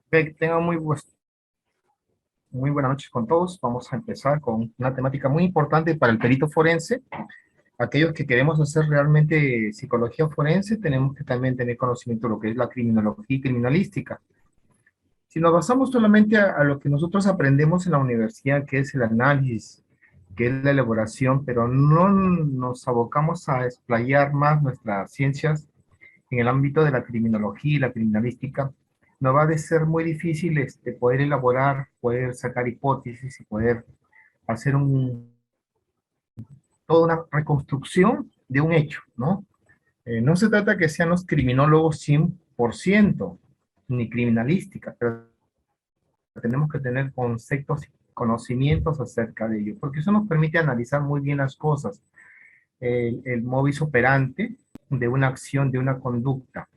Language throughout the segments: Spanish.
Que tengan muy buenas noches con todos. Vamos a empezar con una temática muy importante para el perito forense. Aquellos que queremos hacer realmente psicología forense, tenemos que también tener conocimiento de lo que es la criminología y criminalística. Si nos basamos solamente a lo que nosotros aprendemos en la universidad, que es el análisis, que es la elaboración, pero no nos abocamos a explayar más nuestras ciencias en el ámbito de la criminología y la criminalística, nos va a ser muy difícil poder elaborar, poder sacar hipótesis y poder hacer toda una reconstrucción de un hecho, ¿no? No se trata que sean los criminólogos 100%, ni criminalística, pero tenemos que tener conceptos y conocimientos acerca de ello, porque eso nos permite analizar muy bien las cosas, el modus operandi de una acción, de una conducta,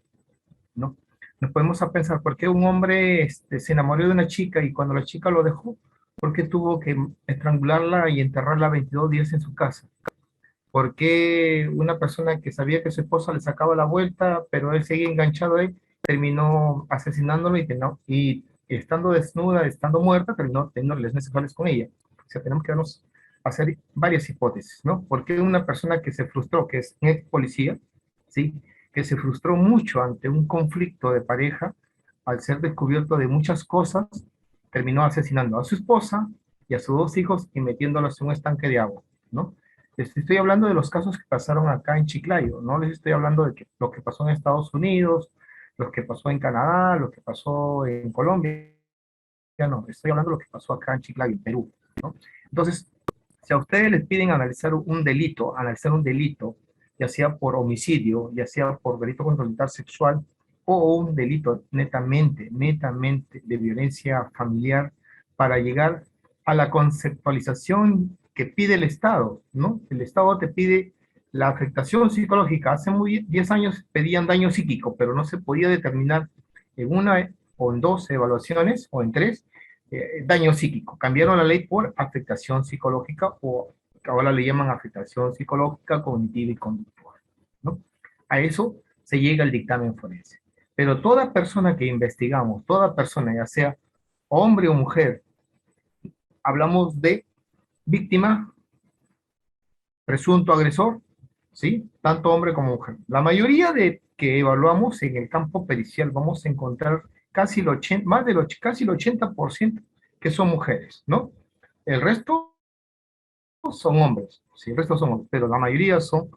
¿no? Nos podemos a pensar, ¿por qué un hombre se enamoró de una chica y cuando la chica lo dejó, por qué tuvo que estrangularla y enterrarla 22 días en su casa? ¿Por qué una persona que sabía que su esposa le sacaba la vuelta, pero él seguía enganchado ahí, terminó asesinándolo y estando desnuda, estando muerta, terminó teniendo relaciones sexuales con ella? O sea, tenemos que darnos a hacer varias hipótesis, ¿no? ¿Por qué una persona que se frustró, que es ex policía, ¿sí? Que se frustró mucho ante un conflicto de pareja, al ser descubierto de muchas cosas, terminó asesinando a su esposa y a sus dos hijos y metiéndolos en un estanque de agua, ¿no? Les estoy hablando de los casos que pasaron acá en Chiclayo, no les estoy hablando de lo que pasó en Estados Unidos, lo que pasó en Canadá, lo que pasó en Colombia, no, estoy hablando de lo que pasó acá en Chiclayo, en Perú, ¿no? Entonces, si a ustedes les piden analizar un delito, ya sea por homicidio, ya sea por delito contra la libertad sexual, o un delito netamente de violencia familiar, para llegar a la conceptualización que pide el Estado, ¿no? El Estado te pide la afectación psicológica. Hace 10 años pedían daño psíquico, pero no se podía determinar en una o en dos evaluaciones o en tres daño psíquico. Cambiaron la ley por afectación psicológica o ahora le llaman afectación psicológica, cognitiva y conductual, ¿no? A eso se llega el dictamen forense. Pero toda persona que investigamos, toda persona, ya sea hombre o mujer, hablamos de víctima, presunto agresor, ¿sí? Tanto hombre como mujer. La mayoría de que evaluamos en el campo pericial vamos a encontrar casi el 80, más del casi el 80% que son mujeres, ¿no? El resto son hombres, sí, el resto son hombres, pero la mayoría son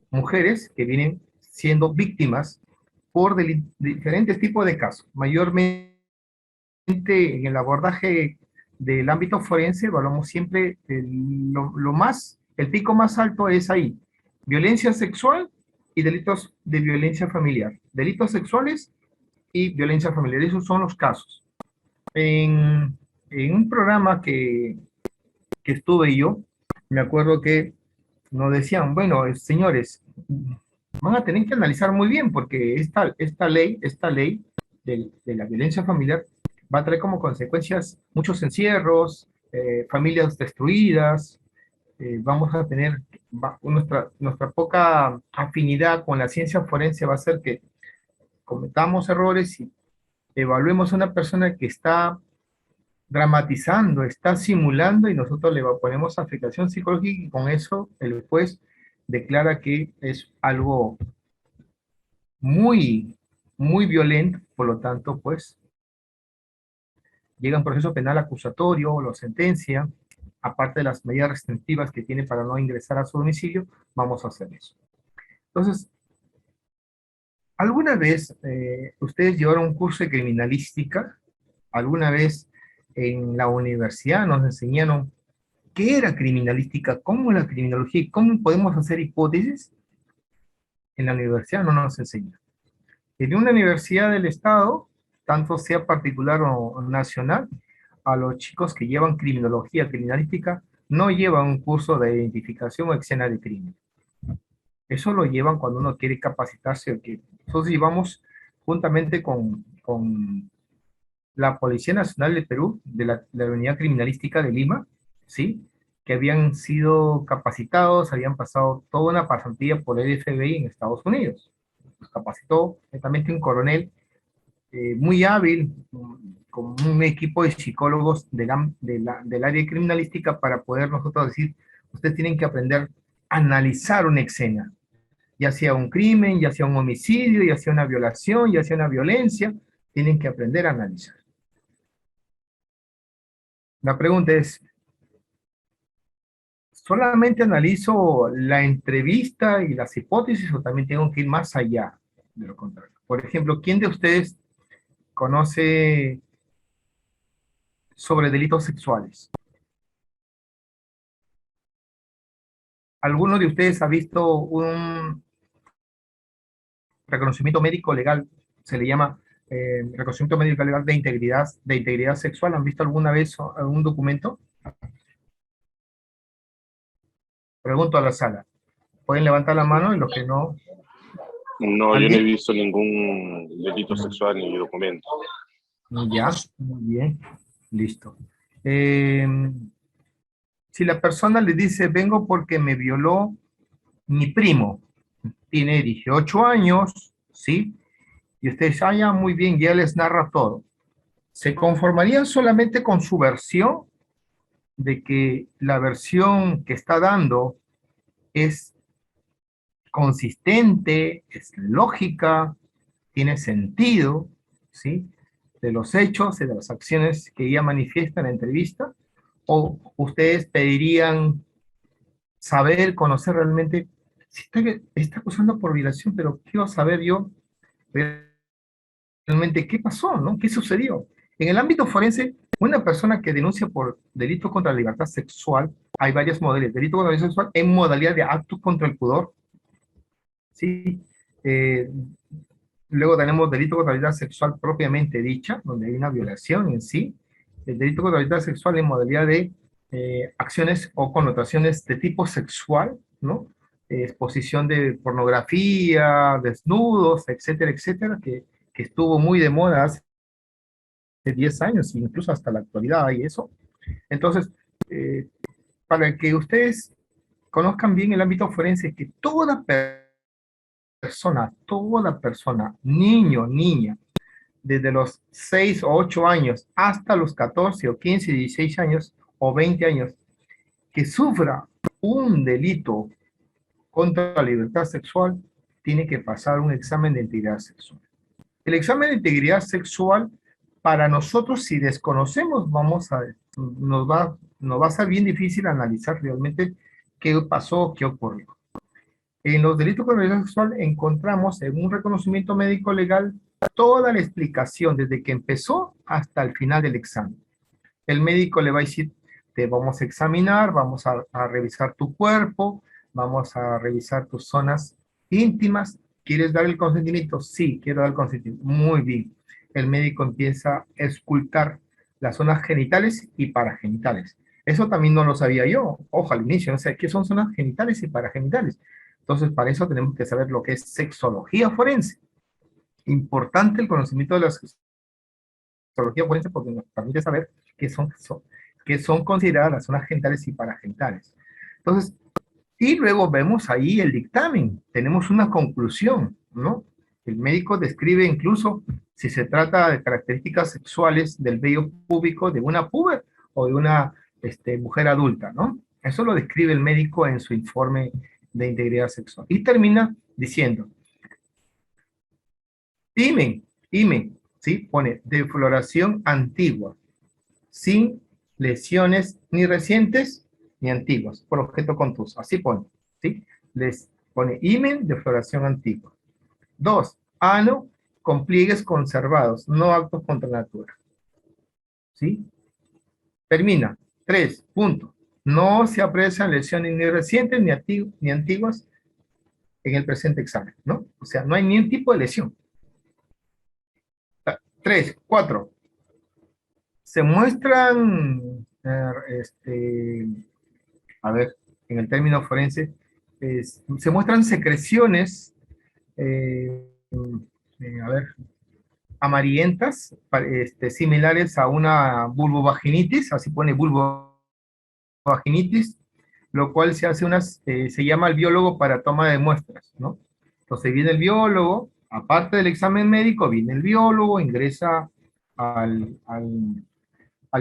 mujeres que vienen siendo víctimas por diferentes tipos de casos. Mayormente en el abordaje del ámbito forense evaluamos siempre el pico más alto es ahí, violencia sexual y delitos de violencia familiar. Delitos sexuales y violencia familiar, esos son los casos. En un programa que estuve yo, me acuerdo que nos decían, bueno, señores, van a tener que analizar muy bien porque esta ley de la violencia familiar va a traer como consecuencias muchos encierros, familias destruidas, vamos a tener, nuestra poca afinidad con la ciencia forense va a hacer que cometamos errores y evaluemos a una persona que está dramatizando, está simulando y nosotros le ponemos afectación psicológica y con eso el juez declara que es algo muy, muy violento, por lo tanto, pues llega un proceso penal acusatorio, lo sentencia, aparte de las medidas restrictivas que tiene para no ingresar a su domicilio, vamos a hacer eso. Entonces, ¿alguna vez ustedes llevaron un curso de criminalística? ¿Alguna vez en la universidad nos enseñaron qué era criminalística, cómo la criminología y cómo podemos hacer hipótesis? En la universidad no nos enseñan. En una universidad del Estado, tanto sea particular o nacional, a los chicos que llevan criminología, criminalística, no llevan un curso de identificación o escena de crimen. Eso lo llevan cuando uno quiere capacitarse. Nosotros llevamos juntamente con la Policía Nacional de Perú, de la Unidad Criminalística de Lima, ¿sí? Que habían sido capacitados, habían pasado toda una pasantía por el FBI en Estados Unidos. Los capacitó netamente un coronel muy hábil, con un equipo de psicólogos del área criminalística para poder nosotros decir, ustedes tienen que aprender a analizar una escena, ya sea un crimen, ya sea un homicidio, ya sea una violación, ya sea una violencia, tienen que aprender a analizar. La pregunta es, ¿solamente analizo la entrevista y las hipótesis o también tengo que ir más allá de lo contrario? Por ejemplo, ¿quién de ustedes conoce sobre delitos sexuales? ¿Alguno de ustedes ha visto un reconocimiento médico legal? Se le llama reconocimiento médico legal de integridad sexual. ¿Han visto alguna vez algún documento? Pregunto a la sala. Pueden levantar la mano y los que no. No, yo no he ¿Alguien? visto ningún delito sexual ni documento. Ya, muy bien, listo. Eh, si la persona le dice, vengo porque me violó mi primo, tiene 18 años, ¿sí? Y ustedes, ah, ya, muy bien, ya les narra todo. ¿Se conformarían solamente con su versión de que la versión que está dando es consistente, es lógica, tiene sentido, ¿sí? De los hechos, de las acciones que ella manifiesta en la entrevista? ¿O ustedes pedirían saber, conocer realmente, si está acusando por violación, pero quiero saber yo realmente qué pasó, ¿no? ¿Qué sucedió? En el ámbito forense, una persona que denuncia por delito contra la libertad sexual, hay varias modalidades. Delito contra la libertad sexual en modalidad de acto contra el pudor, ¿sí? Eh, Luego tenemos delito contra la libertad sexual propiamente dicha, donde hay una violación en sí. El delito contra la libertad sexual en modalidad de acciones o connotaciones de tipo sexual, ¿no? Exposición de pornografía, desnudos, etcétera, etcétera, que estuvo muy de moda hace 10 años, incluso hasta la actualidad y eso. Entonces, eh, para que ustedes conozcan bien el ámbito forense, que toda persona, niño, niña, desde los 6 o 8 años hasta los 14 o 15, 16 años o 20 años, que sufra un delito contra la libertad sexual, tiene que pasar un examen de integridad sexual. El examen de integridad sexual, para nosotros, si desconocemos, nos va a ser bien difícil analizar realmente qué pasó, qué ocurrió. En los delitos contra la libertad sexual encontramos en un reconocimiento médico legal toda la explicación desde que empezó hasta el final del examen. El médico le va a decir, te vamos a examinar, vamos a revisar tu cuerpo, vamos a revisar tus zonas íntimas. ¿Quieres dar el consentimiento? Sí, quiero dar el consentimiento. Muy bien. El médico empieza a escultar las zonas genitales y paragenitales. Eso también no lo sabía yo. Ojo, al inicio, no sé qué son zonas genitales y paragenitales. Entonces, para eso tenemos que saber lo que es sexología forense. Importante el conocimiento de la sexología forense porque nos permite saber qué son consideradas las zonas genitales y paragenitales. Entonces, y luego vemos ahí el dictamen, tenemos una conclusión, ¿no? El médico describe incluso si se trata de características sexuales del vello púbico de una puber o de una mujer adulta, ¿no? Eso lo describe el médico en su informe de integridad sexual. Y termina diciendo, imen, ¿sí? Pone defloración antigua, sin lesiones ni recientes ni antiguas, por objeto contuso. Así pone, ¿sí? Les pone imen de floración antigua. 2. Ano con pliegues conservados, no actos contra natura. ¿Sí? Termina. 3. Punto. No se aprecian lesiones ni recientes ni antiguas en el presente examen, ¿no? O sea, no hay ni un tipo de lesión. 3. 4. Se muestran a ver, en el término forense, se muestran secreciones, a ver, amarillentas, similares a una vulvovaginitis, así pone vulvovaginitis, lo cual se llama el biólogo para toma de muestras, ¿no? Entonces viene el biólogo, aparte del examen médico, viene el biólogo, ingresa al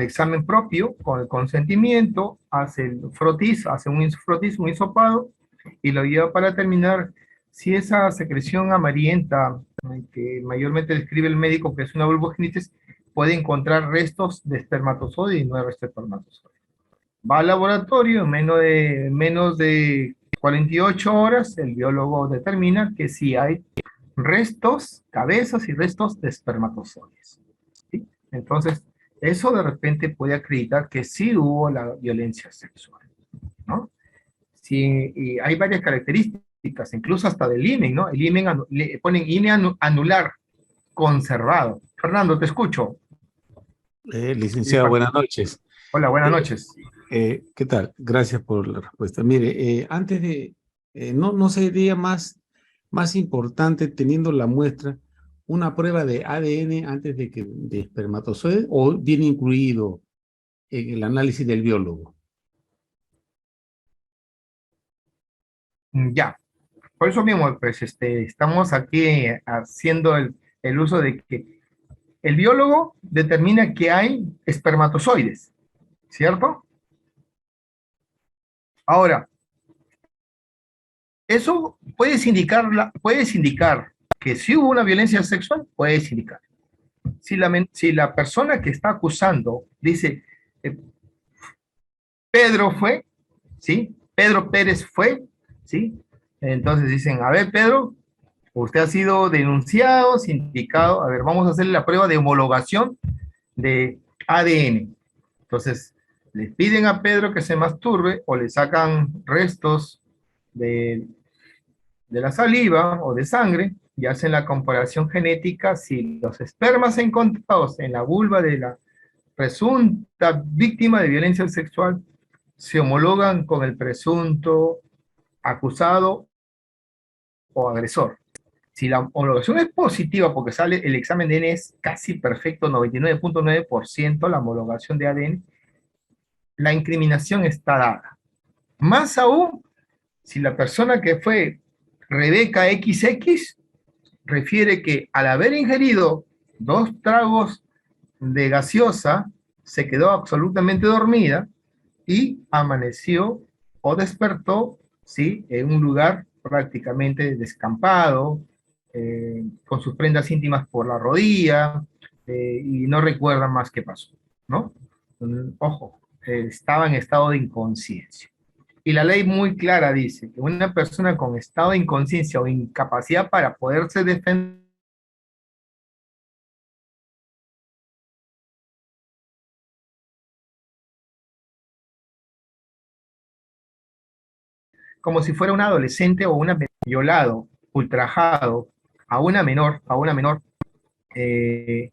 examen propio con el consentimiento, hace el frotis, hace un frotis, un hisopado, y lo lleva para determinar si esa secreción amarillenta que mayormente describe el médico, que es una vulvogenitis, puede encontrar restos de espermatozoide y no de restos de espermatozoide. Va al laboratorio, en menos de 48 horas, el biólogo determina que sí hay restos, cabezas y restos de espermatozoides. ¿Sí? Entonces, eso de repente puede acreditar que sí hubo la violencia sexual, ¿no? Sí, y hay varias características, incluso hasta del IMEN, ¿no? El IMEN, le ponen IMEN anular, conservado. Fernando, te escucho. Sí, Licenciado, buenas noches. hola, buenas Eh, noches. ¿Qué tal? Gracias por la respuesta. Mire, antes de, no sería más importante teniendo la muestra una prueba de ADN antes de espermatozoide o viene incluido en el análisis del biólogo. Ya, por eso mismo, pues, estamos aquí haciendo el uso de que el biólogo determina que hay espermatozoides, ¿cierto? Ahora, eso puedes indicar que si hubo una violencia sexual, puedes indicar. Si la persona que está acusando dice, eh, Pedro fue, ¿sí? Pedro Pérez fue, ¿sí? Entonces dicen, a ver, Pedro, usted ha sido denunciado, sindicado, a ver, vamos a hacerle la prueba de homologación de ADN. Entonces, le piden a Pedro que se masturbe o le sacan restos de, de la saliva o de sangre y hacen la comparación genética si los espermas encontrados en la vulva de la presunta víctima de violencia sexual se homologan con el presunto acusado o agresor. Si la homologación es positiva, porque sale el examen de ADN es casi perfecto, 99.9% la homologación de ADN, la incriminación está dada. Más aún, si la persona que fue Rebeca XX refiere que al haber ingerido 2 tragos de gaseosa, se quedó absolutamente dormida y amaneció o despertó, ¿sí? En un lugar prácticamente descampado, con sus prendas íntimas por la rodilla, y no recuerda más qué pasó, ¿no? Ojo, estaba en estado de inconsciencia. Y la ley muy clara dice que una persona con estado de inconsciencia o incapacidad para poderse defender como si fuera un adolescente o una violado, ultrajado a una menor, eh,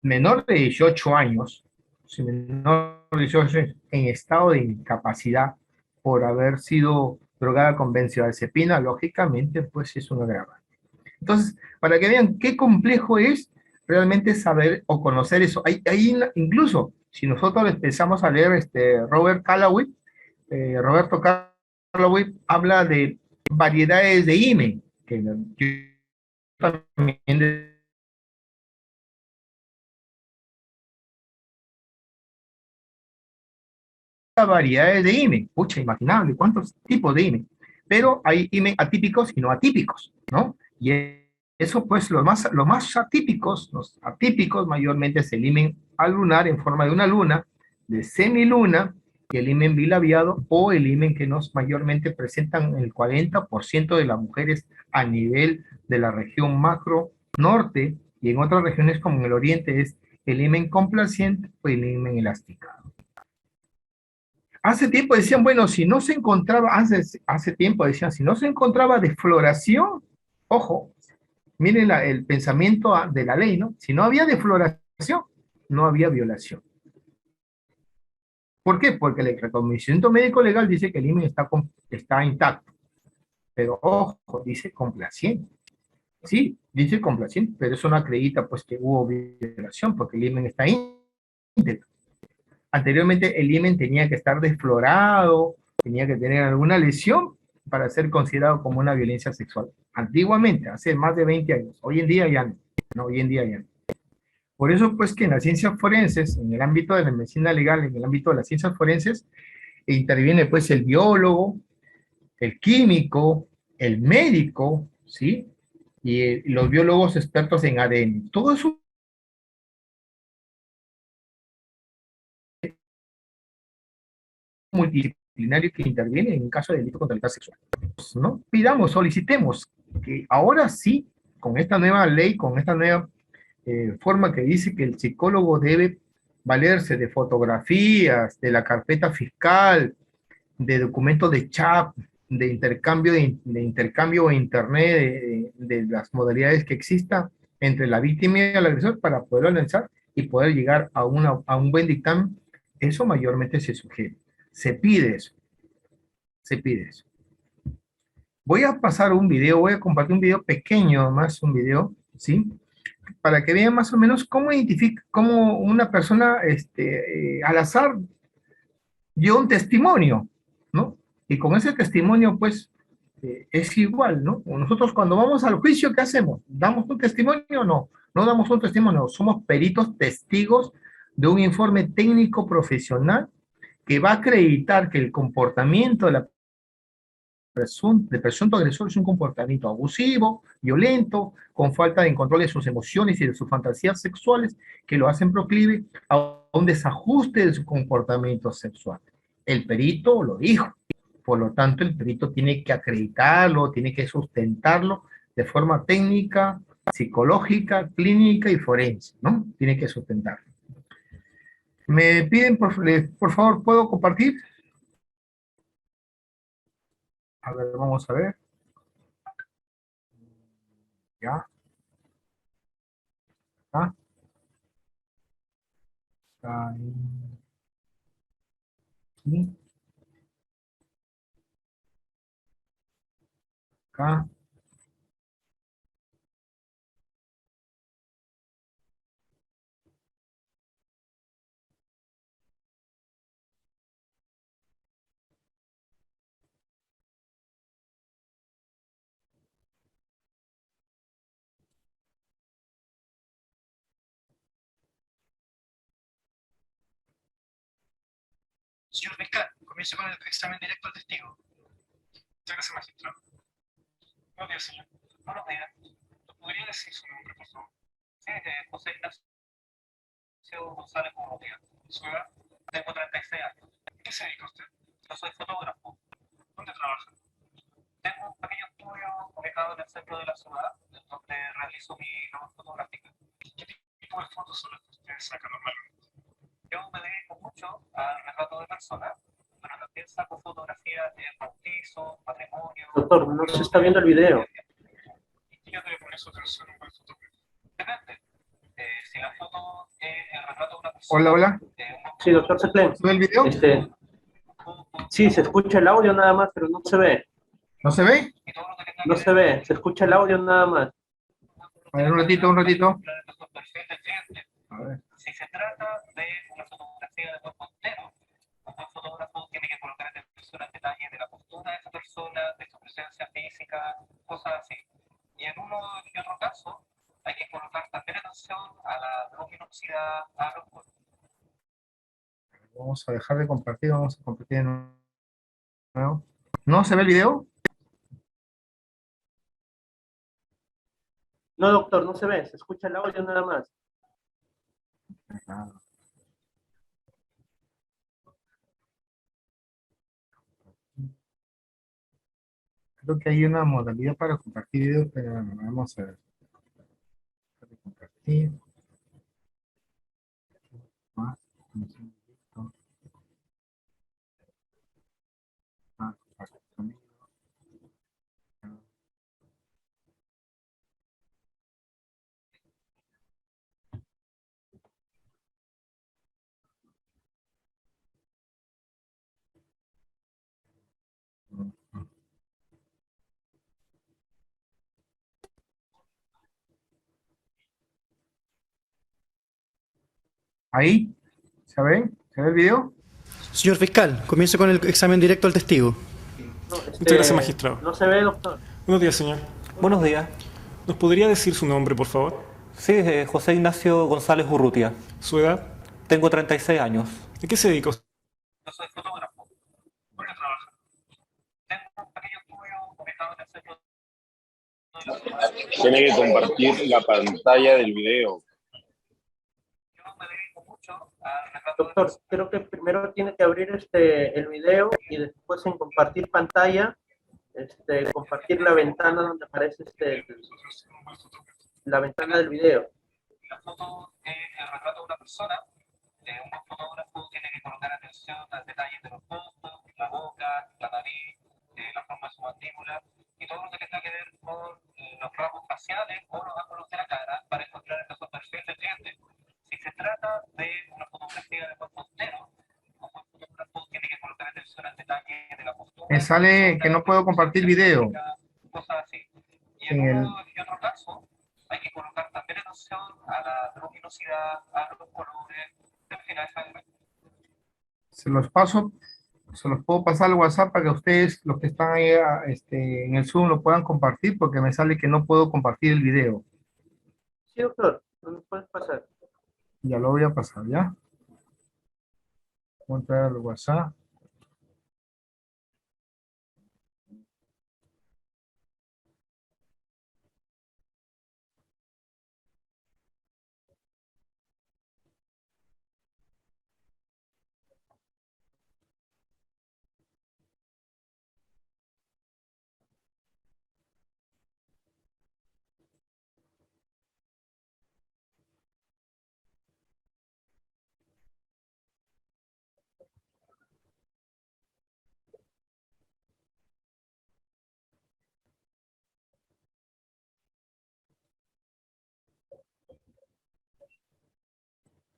menor de 18 años, si menor de 18 años, en estado de incapacidad por haber sido drogada con benzodiazepina, lógicamente, pues es un agravante. Entonces, para que vean qué complejo es realmente saber o conocer eso. Incluso, si nosotros empezamos a leer Robert Callaway, Roberto Callaway habla de variedades de himen, que yo también variedades de himen, pucha, imaginable, cuántos tipos de himen, pero hay himen atípicos y no atípicos, ¿no? Y eso, pues, los más atípicos, los atípicos mayormente es el himen alunar en forma de una luna, de semiluna, y el himen bilabiado o el himen que nos mayormente presentan el 40% de las mujeres a nivel de la región macro norte, y en otras regiones como en el oriente es el himen complaciente o el himen elásticado. Hace tiempo decían, bueno, si no se encontraba, hace tiempo decían, si no se encontraba defloración, ojo, miren el pensamiento de la ley, ¿no? Si no había defloración, no había violación. ¿Por qué? Porque el reconocimiento médico legal dice que el himen está intacto, pero ojo, dice complaciente. Sí, dice complaciente, pero eso no acredita pues que hubo violación, porque el himen está íntegro. Anteriormente el himen tenía que estar desflorado, tenía que tener alguna lesión para ser considerado como una violencia sexual. Antiguamente, hace más de 20 años. Hoy en día ya no. No, hoy en día ya no. Por eso, pues, que en las ciencias forenses, en el ámbito de la medicina legal, en el ámbito de las ciencias forenses, interviene, pues, el biólogo, el químico, el médico, ¿sí? Y los biólogos expertos en ADN. Todo eso multidisciplinario que interviene en un caso de delito contra la libertad sexual, ¿no? Pidamos, solicitemos que ahora sí, con esta nueva ley, con esta nueva forma que dice que el psicólogo debe valerse de fotografías, de la carpeta fiscal, de documentos de chat, de intercambio a internet, de las modalidades que exista entre la víctima y el agresor para poder analizar y poder llegar a un buen dictamen. Eso mayormente se sugiere. Se pide eso. Se pide eso. Voy a pasar un video, voy a compartir un video pequeño, más un video, ¿sí? Para que vean más o menos cómo identifica, cómo una persona al azar dio un testimonio, ¿no? Y con ese testimonio, pues, es igual, ¿no? Nosotros cuando vamos al juicio, ¿qué hacemos? ¿Damos un testimonio o no? No damos un testimonio, somos peritos testigos de un informe técnico profesional que va a acreditar que el comportamiento de la de presunto agresor es un comportamiento abusivo, violento, con falta de control de sus emociones y de sus fantasías sexuales, que lo hacen proclive a un desajuste de su comportamiento sexual. El perito lo dijo, por lo tanto el perito tiene que acreditarlo, tiene que sustentarlo de forma técnica, psicológica, clínica y forense, ¿no? Tiene que sustentarlo. Me piden, por favor, ¿puedo compartir? A ver, vamos a ver. Ya. ¿Ah? Ahí. Acá. Señor fiscal, comienzo con el examen directo al testigo. Muchas gracias, magistrado. Buenos días, señor. Buenos días. ¿Nos podría decir su nombre, por favor? Sí, José Ignacio González Urrutia. Su edad, tengo 36 años. ¿Qué se dedica usted? Yo soy fotógrafo. ¿Dónde trabaja? Tengo un pequeño estudio ubicado en el centro de la ciudad, donde realizo mi labor fotográfica. ¿Qué tipo de fotos son las que usted saca normalmente? Yo me dedico mucho al retrato de personas, pero también saco fotografías de bautizo, matrimonio. Doctor, no se está viendo el video. ¿Y qué debe poner su atención en un buen fotógrafo? Depende. Si la foto es el retrato de una persona. Hola, hola. Sí, doctor Seclen. ¿Ve el video? Sí, se escucha el audio nada más, pero no se ve. ¿No se ve? No se ve, se escucha el audio nada más. A ver, un ratito, un ratito. A ver. Si se trata de una fotografía de cuerpo entero, un buen fotógrafo tiene que colocar atención al detalle de la postura de esa persona, de su presencia física, cosas así. Y en uno y otro caso, hay que colocar también atención a la luminosidad, a los colores. Vamos a dejar de compartir, vamos a compartir de nuevo. ¿No se ve el video? No, doctor, no se ve, se escucha el audio nada más. Creo que hay una modalidad para compartir videos, pero vamos a ver. Compartir. Más. Ahí, ¿se ve? ¿Se ve el video? Señor fiscal, comienzo con el examen directo al testigo. Muchas gracias, magistrado. No se ve, doctor. Buenos días, señor. Buenos días. ¿Nos podría decir su nombre, por favor? Sí, José Ignacio González Urrutia. ¿Su edad? Tengo 36 años. ¿De qué se dedica usted? Yo soy fotógrafo. ¿Por qué trabaja? Tengo un pequeño estudio ubicado en el centro de la ciudad. Tiene que compartir la pantalla del video. Yo me dedico mucho al retrato de Doctor, creo que primero tiene que abrir el video y después en compartir pantalla, compartir la ventana donde aparece la ventana del video. la foto es el retrato de una persona. Un buen fotógrafo tiene que colocar atención al detalle de los ojos, la boca, la nariz, la forma de su mandíbula y todo lo que tenga que ver con los rasgos faciales o los ángulos de la cara para encontrar el mejor perfil del cliente. Si se trata de una fotografía de cuerpo entero, un buen fotógrafo tiene que colocar atención al detalle de la postura. Me sale que no puedo compartir video. Cosas así. Y en otro caso, hay que colocar también atención a la luminosidad, a los colores. Se los paso, se los puedo pasar al WhatsApp para que ustedes, los que están ahí en el Zoom, lo puedan compartir porque me sale que no puedo compartir el video. Sí, doctor, ¿me puedes pasar? Ya lo voy a pasar, ¿ya? Voy a entrar al WhatsApp.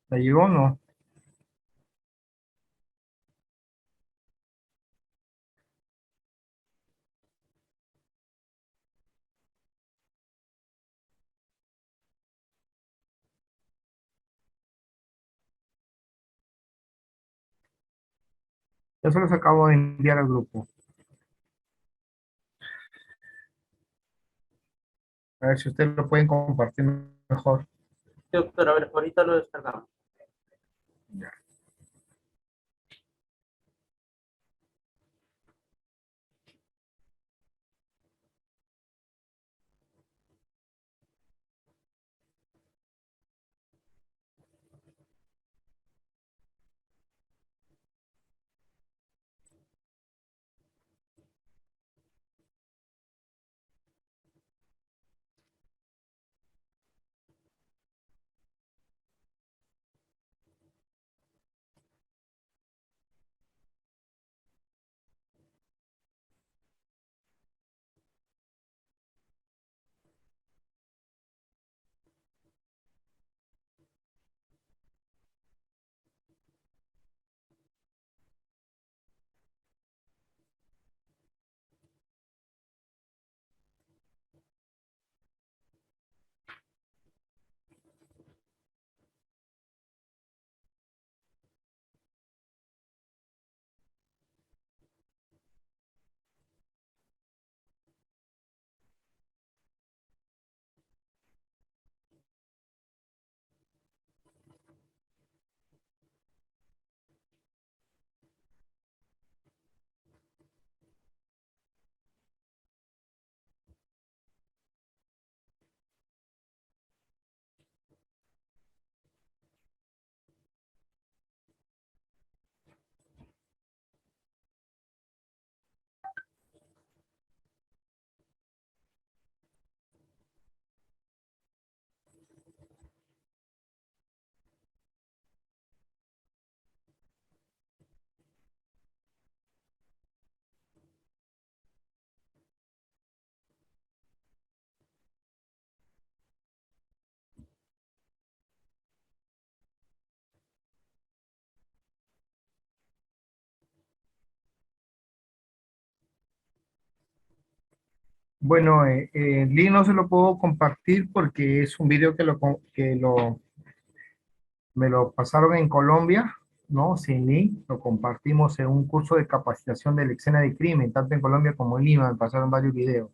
¿Le llegó o no? Ya se los acabo de enviar al grupo. A ver si ustedes lo pueden compartir mejor. Sí, doctor, a ver, ahorita lo descargamos. Ya. Bueno, el link no se lo puedo compartir porque es un video que me lo pasaron en Colombia ¿no? Sin link, lo compartimos en un curso de capacitación de la escena de crimen, tanto en Colombia como en Lima, me pasaron varios videos.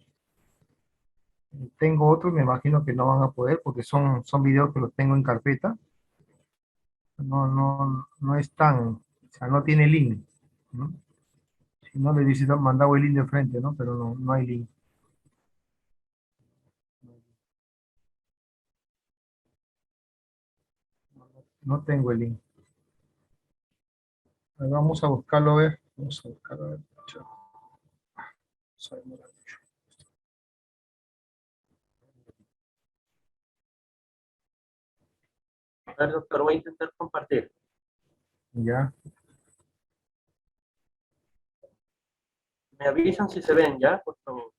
Tengo otros, me imagino que no van a poder porque son videos que los tengo en carpeta. No es tan, o sea, no tiene link, ¿no? Si no le hubiese mandado el link de frente, ¿no? Pero no hay link. No tengo el link. A ver, vamos a buscarlo, a ver. Vamos a buscarlo, a ver. Vamos a demorar mucho. A ver, doctor, voy a intentar compartir. Ya. Me avisan si se ven ya, por favor.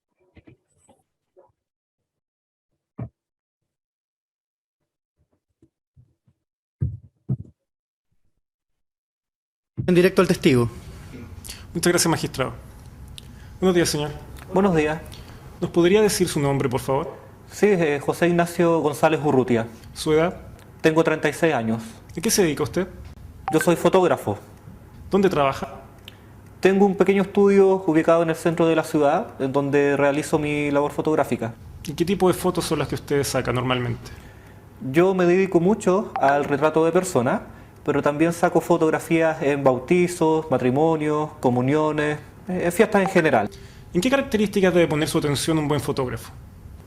En directo al testigo. Muchas gracias, magistrado. Buenos días, señor. Buenos días. ¿Nos podría decir su nombre, por favor? Sí, José Ignacio González Urrutia. ¿Su edad? Tengo 36 años. ¿A qué se dedica usted? Yo soy fotógrafo. ¿Dónde trabaja? Tengo un pequeño estudio ubicado en el centro de la ciudad, en donde realizo mi labor fotográfica. ¿Y qué tipo de fotos son las que usted saca normalmente? Yo me dedico mucho al retrato de personas, pero también saco fotografías en bautizos, matrimonios, comuniones, fiestas en general. ¿En qué características debe poner su atención un buen fotógrafo?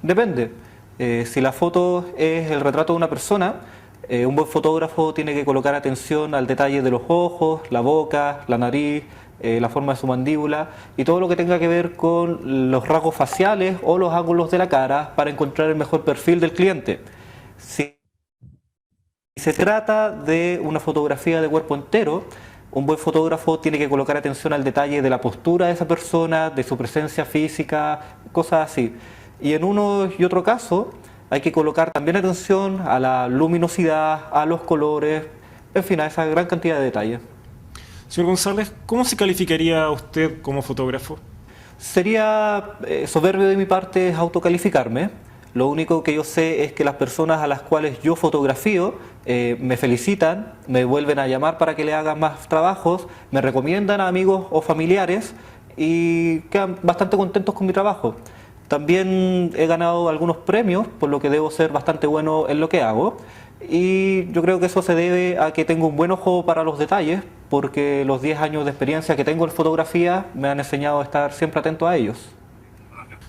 Depende. Si la foto es el retrato de una persona, un buen fotógrafo tiene que colocar atención al detalle de los ojos, la boca, la nariz, la forma de su mandíbula y todo lo que tenga que ver con los rasgos faciales o los ángulos de la cara para encontrar el mejor perfil del cliente. Si se trata de una fotografía de cuerpo entero, un buen fotógrafo tiene que colocar atención al detalle de la postura de esa persona, de su presencia física, cosas así. Y en uno y otro caso hay que colocar también atención a la luminosidad, a los colores, en fin, a esa gran cantidad de detalles. Señor González, ¿cómo se calificaría a usted como fotógrafo? Sería soberbio de mi parte autocalificarme. Lo único que yo sé es que las personas a las cuales yo fotografío me felicitan, me vuelven a llamar para que le hagan más trabajos, me recomiendan a amigos o familiares y quedan bastante contentos con mi trabajo. También he ganado algunos premios, por lo que debo ser bastante bueno en lo que hago. Y yo creo que eso se debe a que tengo un buen ojo para los detalles, porque los 10 años de experiencia que tengo en fotografía me han enseñado a estar siempre atento a ellos.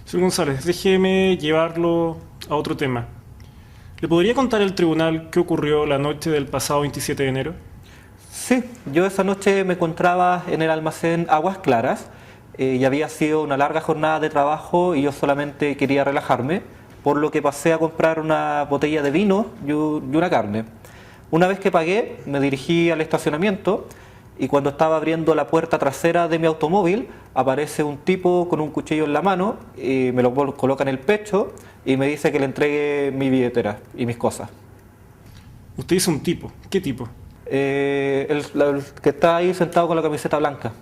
Señor González, déjeme llevarlo a otro tema. ¿Le podría contar al tribunal qué ocurrió la noche del pasado 27 de enero? Sí, yo esa noche me encontraba en el almacén Aguas Claras y había sido una larga jornada de trabajo y yo solamente quería relajarme, por lo que pasé a comprar una botella de vino y una carne. Una vez que pagué, me dirigí al estacionamiento y cuando estaba abriendo la puerta trasera de mi automóvil, aparece un tipo con un cuchillo en la mano y me lo coloca en el pecho y me dice que le entregue mi billetera y mis cosas. Usted dice un tipo. ¿Qué tipo? El que está ahí sentado con la camiseta blanca.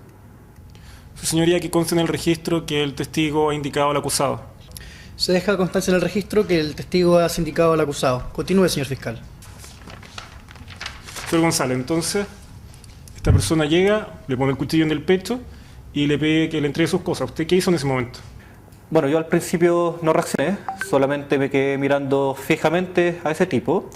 Su señoría, que conste en el registro que el testigo ha indicado al acusado. Se deja constancia en el registro que el testigo ha indicado al acusado. Continúe, señor fiscal. Señor González, entonces, esta persona llega, le pone el cuchillo en el pecho y le pide que le entregue sus cosas. ¿Usted qué hizo en ese momento? Bueno, yo al principio no reaccioné, solamente me quedé mirando fijamente a ese tipo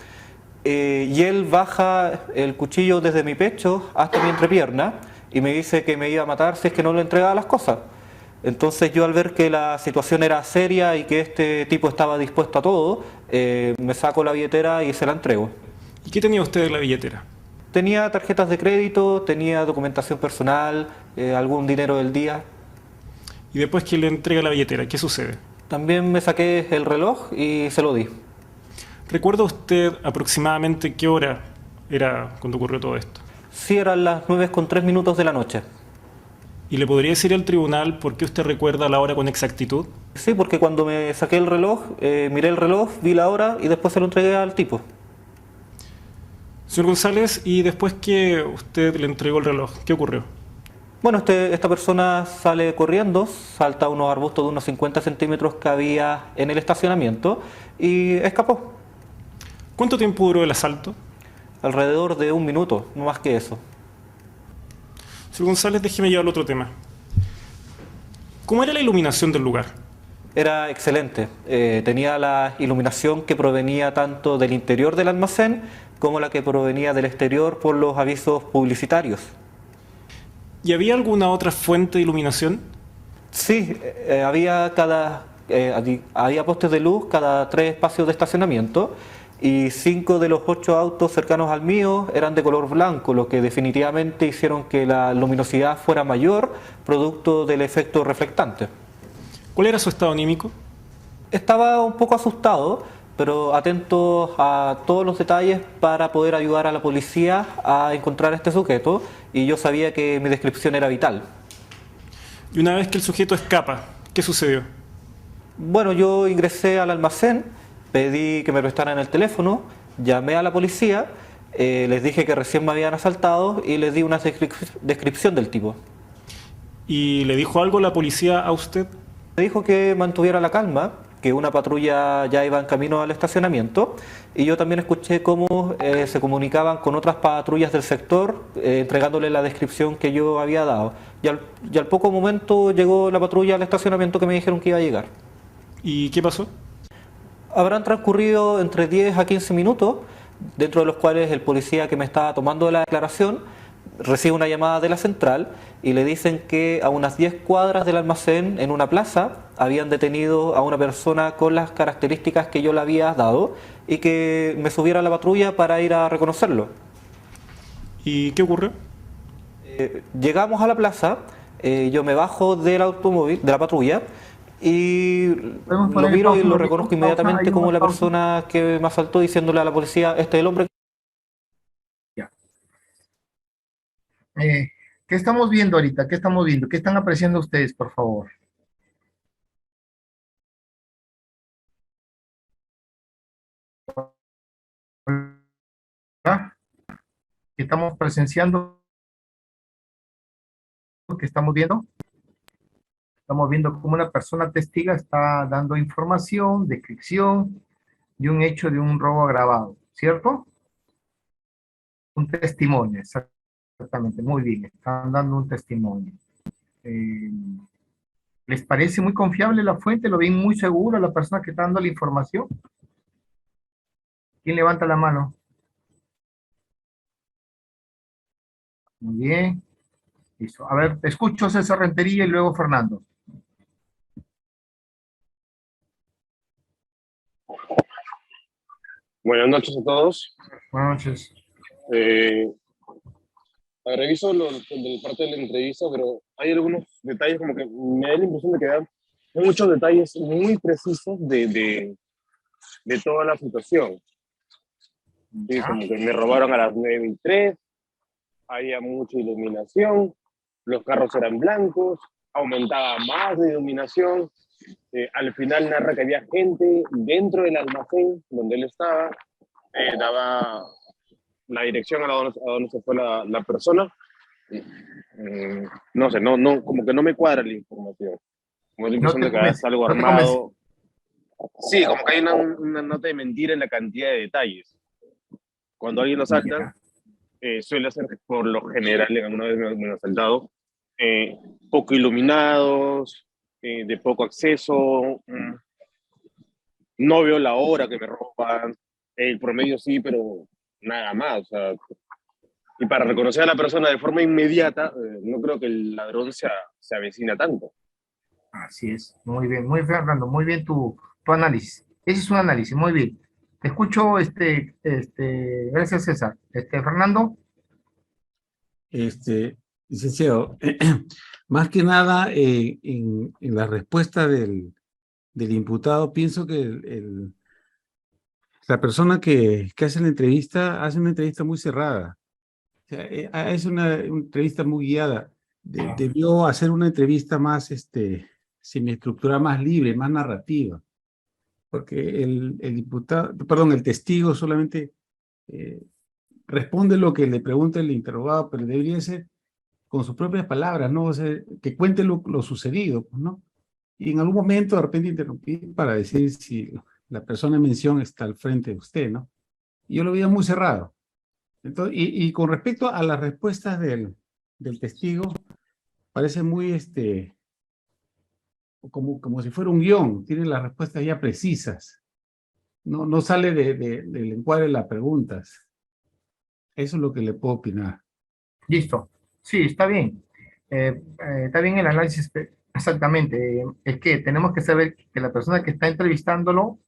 y él baja el cuchillo desde mi pecho hasta mi entrepierna y me dice que me iba a matar si es que no le entregaba las cosas. Entonces yo al ver que la situación era seria y que este tipo estaba dispuesto a todo, me saco la billetera y se la entrego. ¿Y qué tenía usted en la billetera? Tenía tarjetas de crédito, tenía documentación personal, algún dinero del día. Y después que le entrega la billetera, ¿qué sucede? También me saqué el reloj y se lo di. ¿Recuerda usted aproximadamente qué hora era cuando ocurrió todo esto? Sí, eran las 9:03 de la noche. ¿Y le podría decir al tribunal por qué usted recuerda la hora con exactitud? Sí, porque cuando me saqué el reloj, miré el reloj, vi la hora y después se lo entregué al tipo. Señor González, y después que usted le entregó el reloj, ¿qué ocurrió? Bueno, esta persona sale corriendo, salta unos arbustos de unos 50 centímetros que había en el estacionamiento y escapó. ¿Cuánto tiempo duró el asalto? Alrededor de 1 minuto, no más que eso. Señor González, déjeme llevar al otro tema. ¿Cómo era la iluminación del lugar? Era excelente. Tenía la iluminación que provenía tanto del interior del almacén como la que provenía del exterior por los avisos publicitarios. ¿Y había alguna otra fuente de iluminación? Sí, había postes de luz cada 3 espacios de estacionamiento y 5 de los 8 autos cercanos al mío eran de color blanco, lo que definitivamente hicieron que la luminosidad fuera mayor, producto del efecto reflectante. ¿Cuál era su estado anímico? Estaba un poco asustado, pero atento a todos los detalles para poder ayudar a la policía a encontrar a este sujeto, y yo sabía que mi descripción era vital. Y una vez que el sujeto escapa, ¿qué sucedió? Bueno, yo ingresé al almacén, pedí que me prestaran el teléfono, llamé a la policía, les dije que recién me habían asaltado y les di una descripción del tipo. ¿Y le dijo algo la policía a usted? Me dijo que mantuviera la calma, que una patrulla ya iba en camino al estacionamiento, y yo también escuché cómo se comunicaban con otras patrullas del sector, entregándole la descripción que yo había dado. Y al poco momento llegó la patrulla al estacionamiento que me dijeron que iba a llegar. ¿Y qué pasó? Habrán transcurrido entre 10 a 15 minutos, dentro de los cuales el policía que me estaba tomando la declaración recibe una llamada de la central y le dicen que a unas 10 cuadras del almacén, en una plaza, habían detenido a una persona con las características que yo le había dado y que me subiera a la patrulla para ir a reconocerlo. ¿Y qué ocurrió? Llegamos a la plaza, yo me bajo del automóvil, de la patrulla, y lo miro y lo reconozco inmediatamente como la persona que me asaltó, diciéndole a la policía, este es el hombre. ¿Qué estamos viendo ahorita? ¿Qué estamos viendo? ¿Qué están apreciando ustedes, por favor? ¿Ah? ¿Qué estamos presenciando? ¿Qué estamos viendo? Estamos viendo cómo una persona testiga está dando información, descripción de un hecho de un robo agravado, ¿cierto? Un testimonio, exactamente, muy bien, están dando un testimonio. ¿Les parece muy confiable la fuente? ¿Lo ven muy seguro la persona que está dando la información? ¿Quién levanta la mano? Muy bien. Listo. A ver, te escucho César Rentería y luego Fernando. Buenas noches a todos. Buenas noches. Reviso parte de la entrevista, pero hay algunos detalles como que me da la impresión de que hay muchos detalles muy precisos de toda la situación. Sí, como que me robaron a las 9:03, había mucha iluminación, los carros eran blancos, aumentaba más la iluminación. Al final narra que había gente dentro del almacén donde él estaba, daba la dirección a donde se fue la persona. No sé, como que no me cuadra la información. Como la impresión de que es algo armado. Sí, como que hay una nota de mentira en la cantidad de detalles. Cuando alguien lo salta, suele ser por lo general, alguna vez me han saltado, poco iluminados, de poco acceso, no veo la hora que me roban, el promedio sí, pero nada más. O sea, y para reconocer a la persona de forma inmediata, no creo que el ladrón se avecina tanto. Así es, muy bien, muy bien, Fernando, muy bien tu análisis. Ese es un análisis, muy bien. Te escucho, gracias César. Fernando. Licenciado, más que nada en la respuesta del imputado, pienso que la persona que hace una entrevista muy cerrada. O sea, es una entrevista muy guiada. Debió hacer una entrevista más semiestructurada, más libre, más narrativa. Porque el testigo solamente responde lo que le pregunta el interrogado, pero debería ser con sus propias palabras, ¿no? O sea, que cuente lo sucedido, ¿no? Y en algún momento de repente interrumpir para decir si la persona en mención está al frente de usted, ¿no? Y yo lo veía muy cerrado. Entonces, y con respecto a las respuestas del testigo parece muy como si fuera un guión, tiene las respuestas ya precisas. No sale del encuadre de las preguntas. Eso es lo que le puedo opinar. Listo. Sí, está bien. Está bien el análisis, exactamente. Es que tenemos que saber que la persona que está entrevistándolo,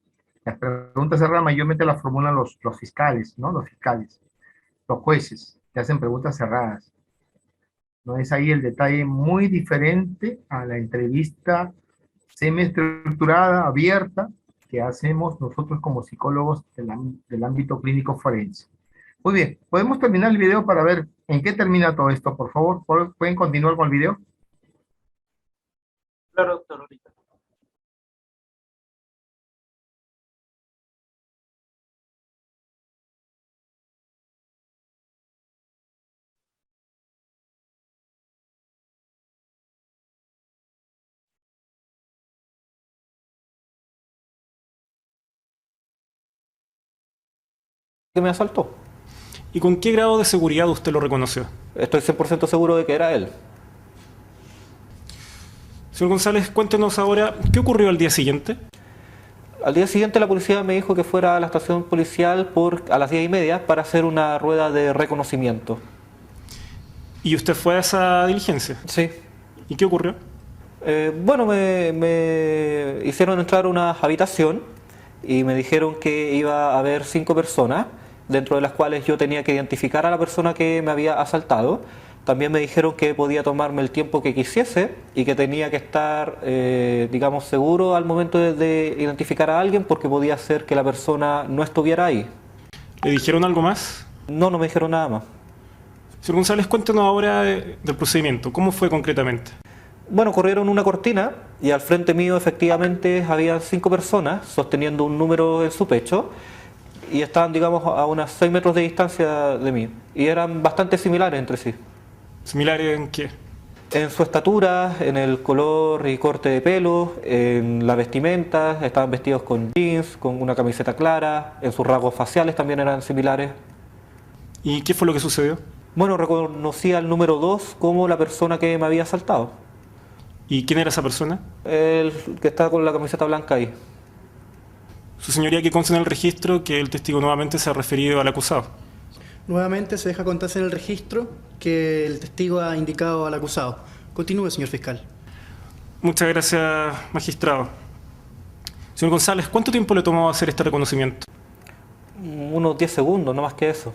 las preguntas cerradas mayormente las formulan los fiscales, ¿no? Los fiscales, los jueces, que hacen preguntas cerradas. ¿No? Es ahí el detalle muy diferente a la entrevista semiestructurada, abierta, que hacemos nosotros como psicólogos del ámbito clínico forense. Muy bien, ¿podemos terminar el video para ver en qué termina todo esto? Por favor, ¿pueden continuar con el video? Claro, doctor, ahorita. Que me asaltó. ¿Y con qué grado de seguridad usted lo reconoció? Estoy 100% seguro de que era él. Señor González, cuéntenos ahora, ¿qué ocurrió al día siguiente? Al día siguiente la policía me dijo que fuera a la estación policial a las 10:30 para hacer una rueda de reconocimiento. ¿Y usted fue a esa diligencia? Sí. ¿Y qué ocurrió? Bueno, me hicieron entrar a una habitación y me dijeron que iba a haber 5 personas, dentro de las cuales yo tenía que identificar a la persona que me había asaltado. También me dijeron que podía tomarme el tiempo que quisiese y que tenía que estar, digamos, seguro al momento de identificar a alguien, porque podía ser que la persona no estuviera ahí. ¿Le dijeron algo más? No me dijeron nada más. Señor González, cuéntenos ahora del procedimiento. ¿Cómo fue concretamente? Bueno, corrieron una cortina y al frente mío efectivamente había 5 personas sosteniendo un número en su pecho y estaban, digamos, a unos 6 metros de distancia de mí y eran bastante similares entre sí. ¿Similares en qué? En su estatura, en el color y corte de pelo, en la vestimenta, estaban vestidos con jeans, con una camiseta clara, en sus rasgos faciales también eran similares. ¿Y qué fue lo que sucedió? Bueno, reconocí al número 2 como la persona que me había asaltado. ¿Y quién era esa persona? El que está con la camiseta blanca ahí. Su señoría, que consta en el registro que el testigo nuevamente se ha referido al acusado. Nuevamente se deja constancia en el registro que el testigo ha indicado al acusado. Continúe, señor fiscal. Muchas gracias, magistrado. Señor González, ¿cuánto tiempo le tomó hacer este reconocimiento? Unos 10 segundos, no más que eso.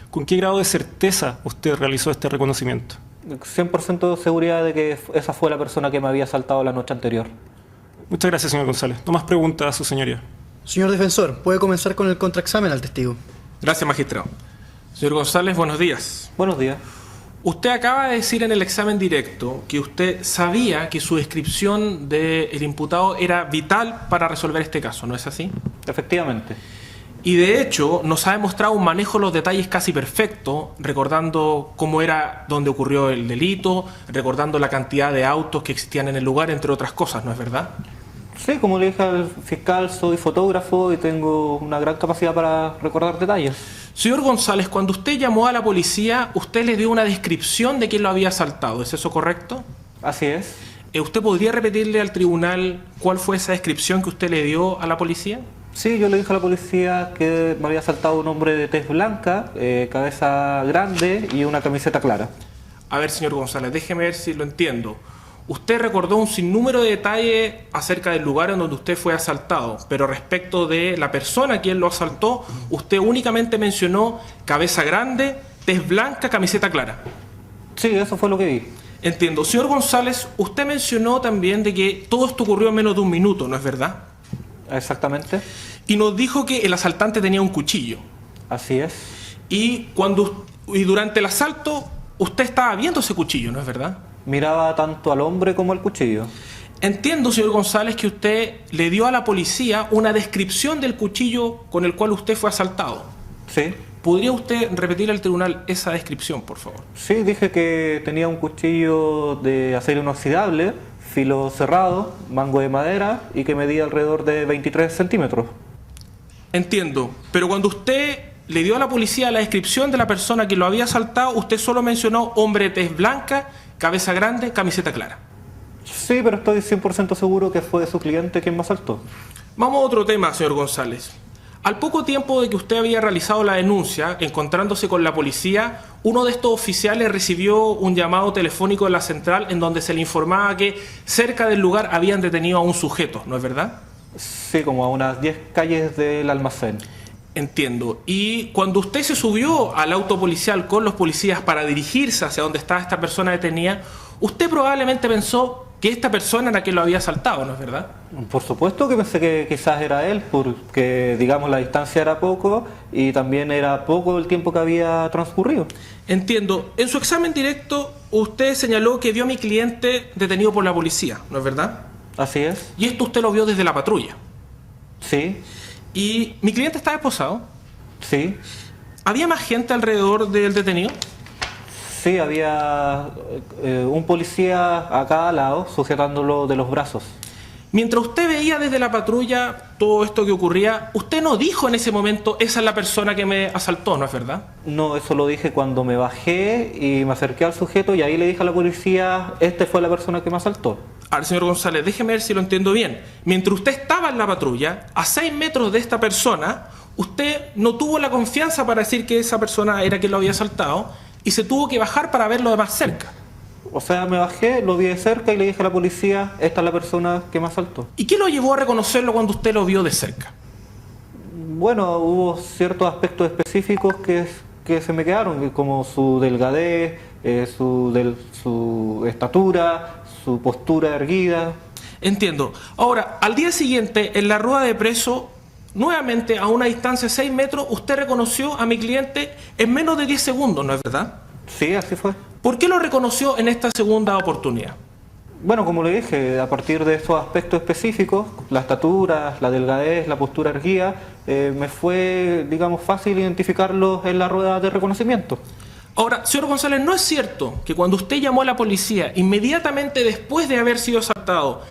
¿Con qué grado de certeza usted realizó este reconocimiento? 100% de seguridad de que esa fue la persona que me había asaltado la noche anterior. Muchas gracias, señor González. No más preguntas a su señoría. Señor defensor, puede comenzar con el contraexamen al testigo. Gracias, magistrado. Señor González, buenos días. Buenos días. Usted acaba de decir en el examen directo que usted sabía que su descripción del imputado era vital para resolver este caso, ¿no es así? Efectivamente. Y de hecho nos ha demostrado un manejo de los detalles casi perfecto, recordando cómo era donde ocurrió el delito, recordando la cantidad de autos que existían en el lugar, entre otras cosas, ¿no es verdad? Sí, como le dije al fiscal, soy fotógrafo y tengo una gran capacidad para recordar detalles. Señor González, cuando usted llamó a la policía, usted le dio una descripción de quién lo había asaltado, ¿es eso correcto? Así es. ¿Usted podría repetirle al tribunal cuál fue esa descripción que usted le dio a la policía? Sí, yo le dije a la policía que me había asaltado un hombre de tez blanca, cabeza grande y una camiseta clara. A ver, señor González, déjeme ver si lo entiendo. Usted recordó un sinnúmero de detalles acerca del lugar en donde usted fue asaltado, pero respecto de la persona a quien lo asaltó, usted únicamente mencionó cabeza grande, tez blanca, camiseta clara. Sí, eso fue lo que vi. Entiendo. Señor González, usted mencionó también de que todo esto ocurrió en menos de 1 minuto, ¿no es verdad? Exactamente. Y nos dijo que el asaltante tenía un cuchillo. Así es. Y durante el asalto, usted estaba viendo ese cuchillo, ¿no es verdad? Miraba tanto al hombre como al cuchillo. Entiendo, señor González, que usted le dio a la policía una descripción del cuchillo con el cual usted fue asaltado. Sí. ¿Podría usted repetir al tribunal esa descripción, por favor? Sí, dije que tenía un cuchillo de acero inoxidable, filo cerrado, mango de madera y que medía alrededor de 23 centímetros. Entiendo, pero cuando usted le dio a la policía la descripción de la persona que lo había asaltado, usted solo mencionó hombre de tez blanca, cabeza grande, camiseta clara. Sí, pero estoy 100% seguro que fue su cliente quien me asaltó. Vamos a otro tema, señor González. Al poco tiempo de que usted había realizado la denuncia, encontrándose con la policía, uno de estos oficiales recibió un llamado telefónico de la central en donde se le informaba que cerca del lugar habían detenido a un sujeto, ¿no es verdad? Sí, como a unas 10 calles del almacén. Entiendo. Y cuando usted se subió al auto policial con los policías para dirigirse hacia donde estaba esta persona detenida, usted probablemente pensó que esta persona era quien lo había asaltado, ¿no es verdad? Por supuesto que pensé que quizás era él, porque digamos la distancia era poco y también era poco el tiempo que había transcurrido. Entiendo. En su examen directo, usted señaló que vio a mi cliente detenido por la policía, ¿no es verdad? Así es. Y esto usted lo vio desde la patrulla. Sí. ¿Y mi cliente estaba esposado? Sí. ¿Había más gente alrededor del detenido? Sí, había un policía acá al lado sujetándolo de los brazos. Mientras usted veía desde la patrulla todo esto que ocurría, usted no dijo en ese momento, esa es la persona que me asaltó, ¿no es verdad? No, eso lo dije cuando me bajé y me acerqué al sujeto y ahí le dije a la policía, este fue la persona que me asaltó. Ahora, señor González, déjeme ver si lo entiendo bien. Mientras usted estaba en la patrulla, a 6 metros de esta persona, usted no tuvo la confianza para decir que esa persona era quien lo había asaltado y se tuvo que bajar para verlo de más cerca. O sea, me bajé, lo vi de cerca y le dije a la policía, esta es la persona que me asaltó. ¿Y qué lo llevó a reconocerlo cuando usted lo vio de cerca? Bueno, hubo ciertos aspectos específicos que se me quedaron, como su delgadez, su estatura, su postura erguida. Entiendo. Ahora, al día siguiente, en la rueda de preso, nuevamente a una distancia de 6 metros, usted reconoció a mi cliente en menos de 10 segundos, ¿no es verdad? Sí, así fue. ¿Por qué lo reconoció en esta segunda oportunidad? Bueno, como le dije, a partir de estos aspectos específicos, la estatura, la delgadez, la postura erguida, me fue, digamos, fácil identificarlos en la rueda de reconocimiento. Ahora, señor González, ¿no es cierto que cuando usted llamó a la policía, inmediatamente después de haber sido asaltado,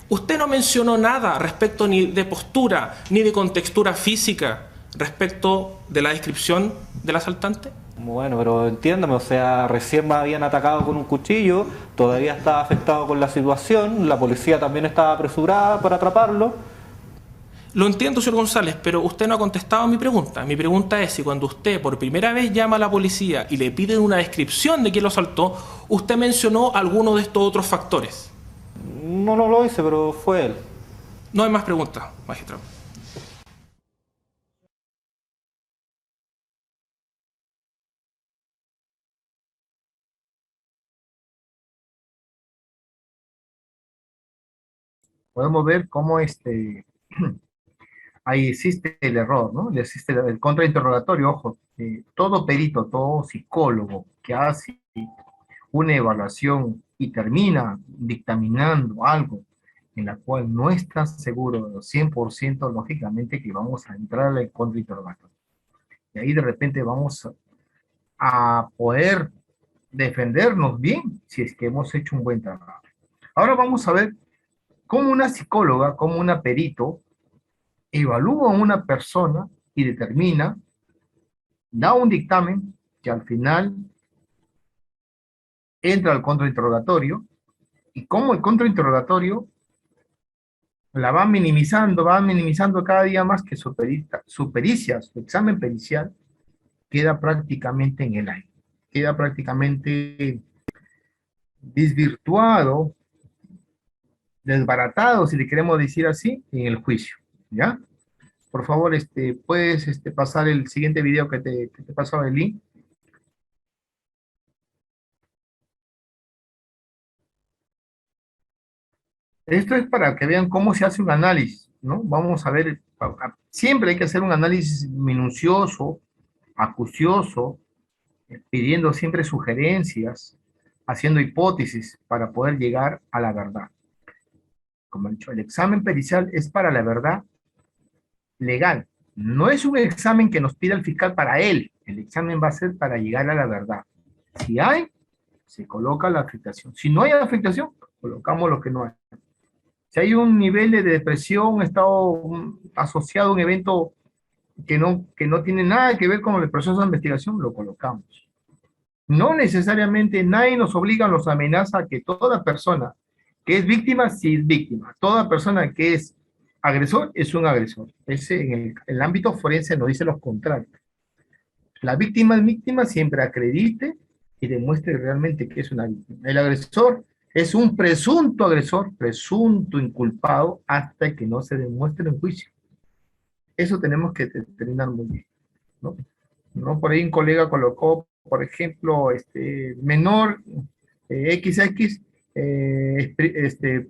usted no mencionó nada respecto ni de postura, ni de contextura física, respecto de la descripción del asaltante? Bueno, pero entiéndame, o sea, recién me habían atacado con un cuchillo, todavía estaba afectado con la situación, la policía también estaba apresurada para atraparlo. Lo entiendo, señor González, pero usted no ha contestado a mi pregunta. Mi pregunta es si cuando usted por primera vez llama a la policía y le piden una descripción de quién lo asaltó, usted mencionó alguno de estos otros factores. No, no lo hice, pero fue él. No hay más preguntas, magistrado. Podemos ver cómo ahí existe el error, ¿no? Existe el contrainterrogatorio, ojo, todo perito, todo psicólogo que hace una evaluación y termina dictaminando algo en la cual no está seguro 100%, lógicamente que vamos a entrar al contrainterrogatorio. Y ahí de repente vamos a poder defendernos bien si es que hemos hecho un buen trabajo. Ahora vamos a ver cómo una psicóloga, cómo una perito, evalúa a una persona y determina, da un dictamen que al final entra al contrainterrogatorio y cómo el contrainterrogatorio la va minimizando cada día más que su pericia, su examen pericial queda prácticamente en el aire, queda prácticamente desvirtuado, desbaratado, si le queremos decir así, en el juicio, ¿ya? Por favor, puedes pasar el siguiente video que te pasó el link. Esto es para que vean cómo se hace un análisis, ¿no? Vamos a ver, siempre hay que hacer un análisis minucioso, acucioso, pidiendo siempre sugerencias, haciendo hipótesis para poder llegar a la verdad. Como he dicho, el examen pericial es para la verdad legal. No es un examen que nos pida el fiscal para él. El examen va a ser para llegar a la verdad. Si hay, se coloca la afectación. Si no hay afectación, colocamos lo que no hay. Si hay un nivel de depresión, estado asociado a un evento que no tiene nada que ver con el proceso de investigación, lo colocamos. No necesariamente nadie nos obliga, nos amenaza a que toda persona que es víctima, sí es víctima. Toda persona que es agresor es un agresor. Ese, en el ámbito forense nos dice lo contrario. La víctima es víctima siempre acredite y demuestre realmente que es una víctima. El agresor es un presunto agresor, presunto inculpado, hasta que no se demuestre en juicio. Eso tenemos que determinar muy bien, ¿no? ¿No? Por ahí un colega colocó, por ejemplo, menor XX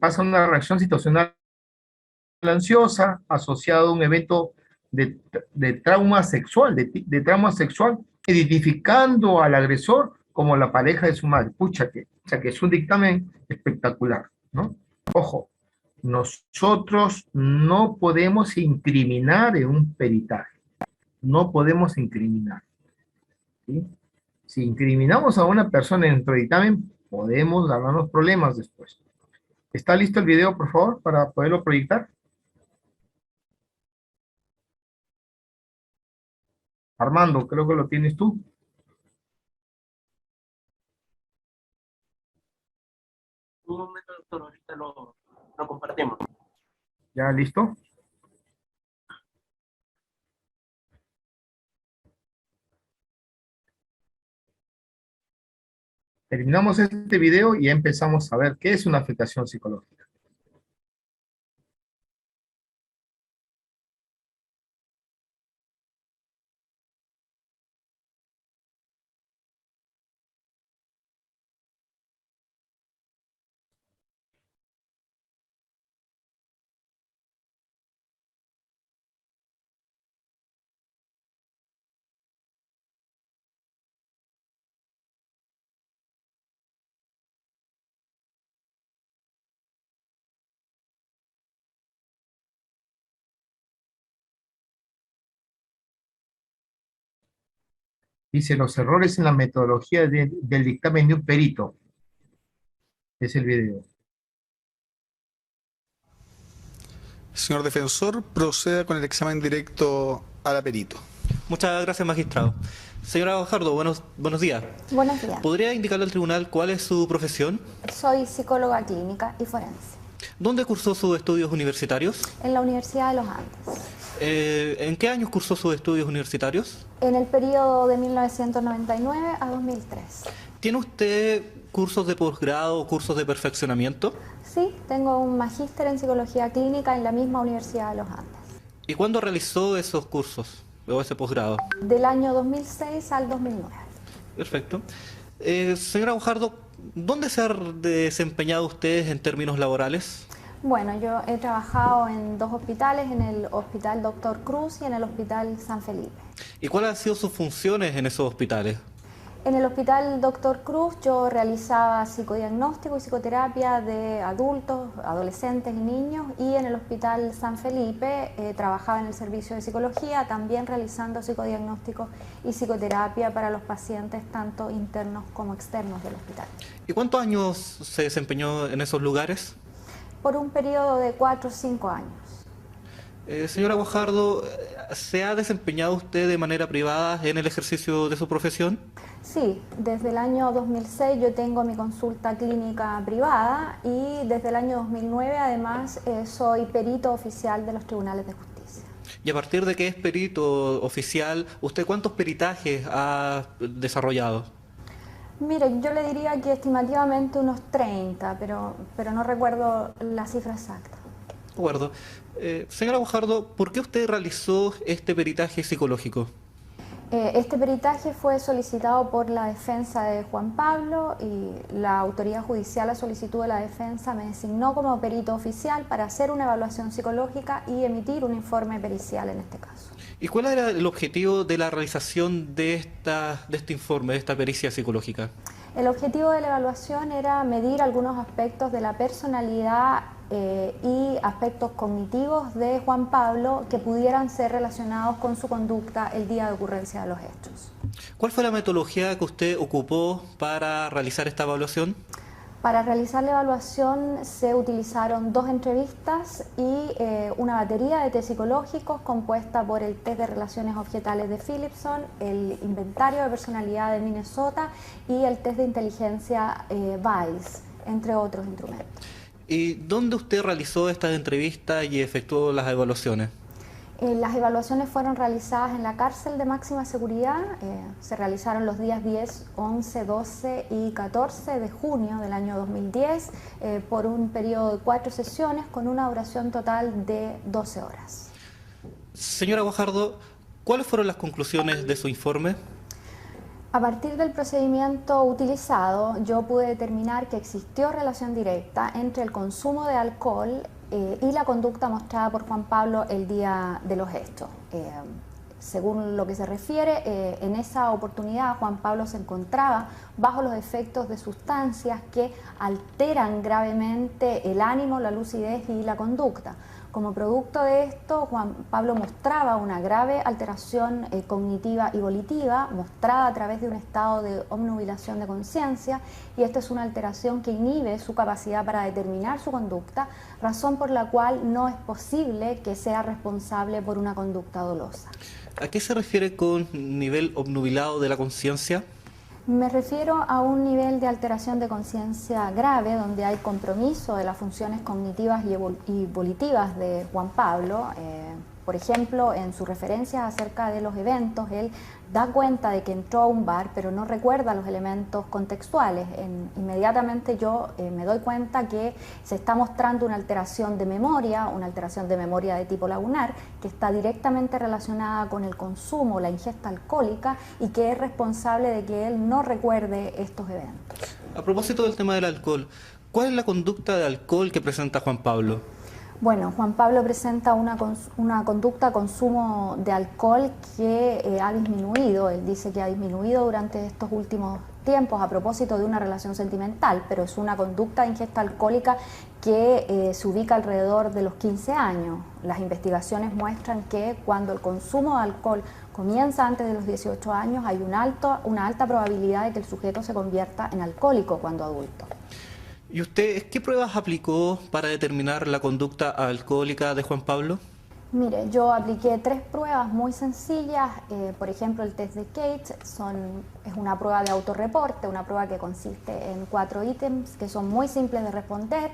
pasa una reacción situacional ansiosa asociado a un evento de trauma sexual, de trauma sexual, identificando al agresor como la pareja de su madre. Pucha, o sea que es un dictamen espectacular, ¿no? Ojo, nosotros no podemos incriminar en un peritaje, no podemos incriminar, ¿sí? Si incriminamos a una persona en nuestro dictamen, podemos ganarnos problemas después. ¿Está listo el video, por favor, para poderlo proyectar? Armando, creo que lo tienes tú. Un momento, doctor, ahorita lo compartimos. ¿Ya listo? Terminamos este video y ya empezamos a ver qué es una afectación psicológica. Dice, los errores en la metodología del dictamen de un perito. Es el video. Señor defensor, proceda con el examen directo a la perito. Muchas gracias, magistrado. Señora Guajardo, buenos días. Buenos días. ¿Podría indicarle al tribunal cuál es su profesión? Soy psicóloga clínica y forense. ¿Dónde cursó sus estudios universitarios? En la Universidad de los Andes. ¿En qué años cursó sus estudios universitarios? En el periodo de 1999 a 2003. ¿Tiene usted cursos de posgrado o cursos de perfeccionamiento? Sí, tengo un magíster en psicología clínica en la misma Universidad de los Andes. ¿Y cuándo realizó esos cursos o ese posgrado? Del año 2006 al 2009. Perfecto. Señora Guajardo, ¿dónde se ha desempeñado usted en términos laborales? Bueno, yo he trabajado en dos hospitales, en el Hospital Dr. Cruz y en el Hospital San Felipe. ¿Y cuáles han sido sus funciones en esos hospitales? En el Hospital Dr. Cruz yo realizaba psicodiagnóstico y psicoterapia de adultos, adolescentes y niños, y en el Hospital San Felipe trabajaba en el servicio de psicología, también realizando psicodiagnóstico y psicoterapia para los pacientes tanto internos como externos del hospital. ¿Y cuántos años se desempeñó en esos lugares? Por un periodo de 4 o 5 años. Señora Guajardo, ¿se ha desempeñado usted de manera privada en el ejercicio de su profesión? Sí, desde el año 2006 yo tengo mi consulta clínica privada y desde el año 2009 además soy perito oficial de los tribunales de justicia. Y a partir de que es perito oficial, ¿usted cuántos peritajes ha desarrollado? Mire, yo le diría que estimativamente unos 30, pero no recuerdo la cifra exacta. De acuerdo. Señora Guajardo, ¿por qué usted realizó este peritaje psicológico? Este peritaje fue solicitado por la defensa de Juan Pablo y la autoridad judicial a solicitud de la defensa me designó como perito oficial para hacer una evaluación psicológica y emitir un informe pericial en este caso. ¿Y cuál era el objetivo de la realización de este informe, de esta pericia psicológica? El objetivo de la evaluación era medir algunos aspectos de la personalidad y aspectos cognitivos de Juan Pablo que pudieran ser relacionados con su conducta el día de ocurrencia de los hechos. ¿Cuál fue la metodología que usted ocupó para realizar esta evaluación? Para realizar la evaluación se utilizaron 2 entrevistas y una batería de test psicológicos compuesta por el test de relaciones objetales de Philipson, el inventario de personalidad de Minnesota y el test de inteligencia VICE, entre otros instrumentos. ¿Y dónde usted realizó estas entrevistas y efectuó las evaluaciones? Las evaluaciones fueron realizadas en la cárcel de máxima seguridad, se realizaron los días 10, 11, 12 y 14 de junio del año 2010 por un periodo de 4 sesiones con una duración total de 12 horas. Señora Guajardo, ¿cuáles fueron las conclusiones de su informe? A partir del procedimiento utilizado, yo pude determinar que existió relación directa entre el consumo de alcohol y la conducta mostrada por Juan Pablo el día de los hechos. Según lo que se refiere, en esa oportunidad Juan Pablo se encontraba bajo los efectos de sustancias que alteran gravemente el ánimo, la lucidez y la conducta. Como producto de esto, Juan Pablo mostraba una grave alteración cognitiva y volitiva, mostrada a través de un estado de obnubilación de conciencia, y esta es una alteración que inhibe su capacidad para determinar su conducta, razón por la cual no es posible que sea responsable por una conducta dolosa. ¿A qué se refiere con nivel obnubilado de la conciencia? Me refiero a un nivel de alteración de conciencia grave donde hay compromiso de las funciones cognitivas y volitivas de Juan Pablo. Por ejemplo, en sus referencias acerca de los eventos, él da cuenta de que entró a un bar, pero no recuerda los elementos contextuales. Inmediatamente yo me doy cuenta que se está mostrando una alteración de memoria de tipo lagunar, que está directamente relacionada con el consumo, la ingesta alcohólica, y que es responsable de que él no recuerde estos eventos. A propósito del tema del alcohol, ¿cuál es la conducta de alcohol que presenta Juan Pablo? Bueno, Juan Pablo presenta una conducta de consumo de alcohol que ha disminuido. Él dice que ha disminuido durante estos últimos tiempos a propósito de una relación sentimental, pero es una conducta de ingesta alcohólica que se ubica alrededor de los 15 años. Las investigaciones muestran que cuando el consumo de alcohol comienza antes de los 18 años, hay una alta probabilidad de que el sujeto se convierta en alcohólico cuando adulto. ¿Y usted qué pruebas aplicó para determinar la conducta alcohólica de Juan Pablo? Mire, yo apliqué 3 pruebas muy sencillas. Por ejemplo, el test de Cates es una prueba de autorreporte, una prueba que consiste en 4 ítems que son muy simples de responder.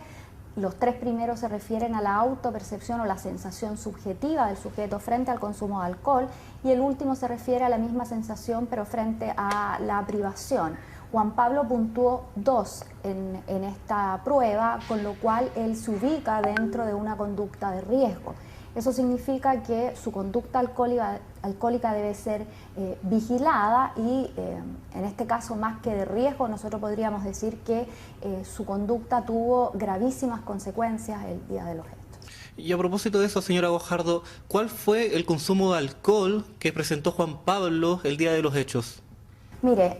Los 3 primeros se refieren a la autopercepción o la sensación subjetiva del sujeto frente al consumo de alcohol, y el último se refiere a la misma sensación pero frente a la privación. Juan Pablo puntuó 2 en esta prueba, con lo cual él se ubica dentro de una conducta de riesgo. Eso significa que su conducta alcohólica debe ser vigilada y en este caso, más que de riesgo, nosotros podríamos decir que su conducta tuvo gravísimas consecuencias el día de los hechos. Y a propósito de eso, señora Guajardo, ¿cuál fue el consumo de alcohol que presentó Juan Pablo el día de los hechos? Mire,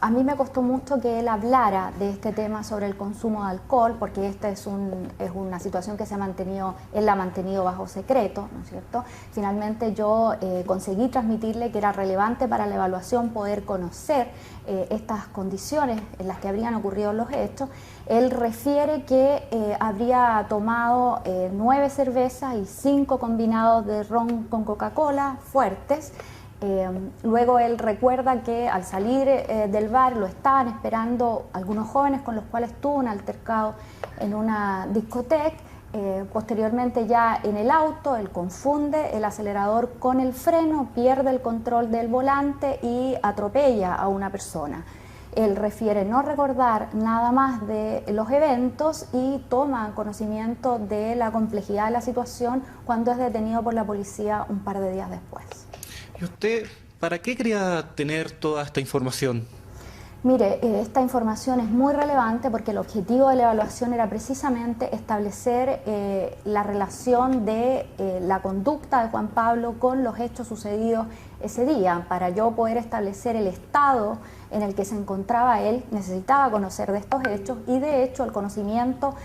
a mí me costó mucho que él hablara de este tema sobre el consumo de alcohol, porque esta es una situación que él la ha mantenido bajo secreto, ¿no es cierto? Finalmente yo conseguí transmitirle que era relevante para la evaluación poder conocer estas condiciones en las que habrían ocurrido los hechos. Él refiere que habría tomado 9 cervezas y 5 combinados de ron con Coca-Cola fuertes. Luego él recuerda que al salir del bar lo estaban esperando algunos jóvenes con los cuales tuvo un altercado en una discoteca. Posteriormente, ya en el auto, él confunde el acelerador con el freno, pierde el control del volante y atropella a una persona. Él refiere no recordar nada más de los eventos y toma conocimiento de la complejidad de la situación cuando es detenido por la policía un par de días después. ¿Y usted para qué quería tener toda esta información? Mire, esta información es muy relevante porque el objetivo de la evaluación era precisamente establecer la relación de la conducta de Juan Pablo con los hechos sucedidos ese día. Para yo poder establecer el estado en el que se encontraba él, necesitaba conocer de estos hechos, y de hecho el conocimiento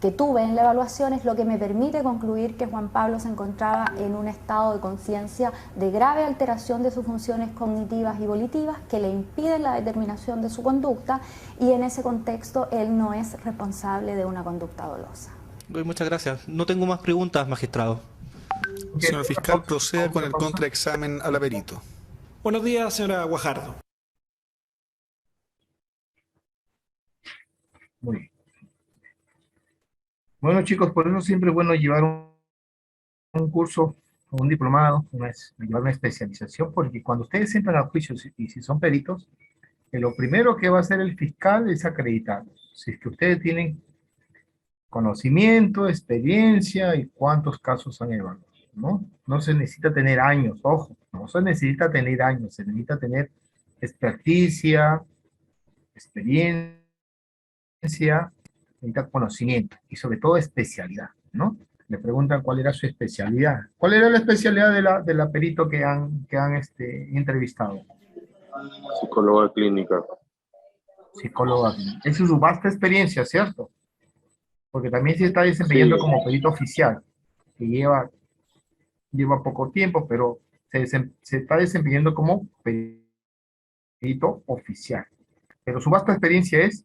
que tuve en la evaluación es lo que me permite concluir que Juan Pablo se encontraba en un estado de conciencia de grave alteración de sus funciones cognitivas y volitivas que le impiden la determinación de su conducta, y en ese contexto él no es responsable de una conducta dolosa. Muchas gracias. No tengo más preguntas, magistrado. Señor fiscal, proceda con el contraexamen al perito. Buenos días, señora Guajardo. Muy bien. Bueno, chicos, por eso siempre es bueno llevar un curso, un diplomado, llevar una especialización, porque cuando ustedes entran a juicio y si son peritos, lo primero que va a hacer el fiscal es acreditarlos. Si es que ustedes tienen conocimiento, experiencia y cuántos casos han evaluado, ¿no? No se necesita tener años, ojo, no se necesita tener años, se necesita tener experticia, experiencia, necesita conocimiento y sobre todo especialidad, ¿no? Le preguntan cuál era su especialidad. ¿Cuál era la especialidad de la perito que han entrevistado? Psicóloga clínica. Psicóloga clínica. Esa es su vasta experiencia, ¿cierto? Porque también se está desempeñando como perito oficial, que lleva poco tiempo, pero se está desempeñando como perito oficial. Pero su vasta experiencia es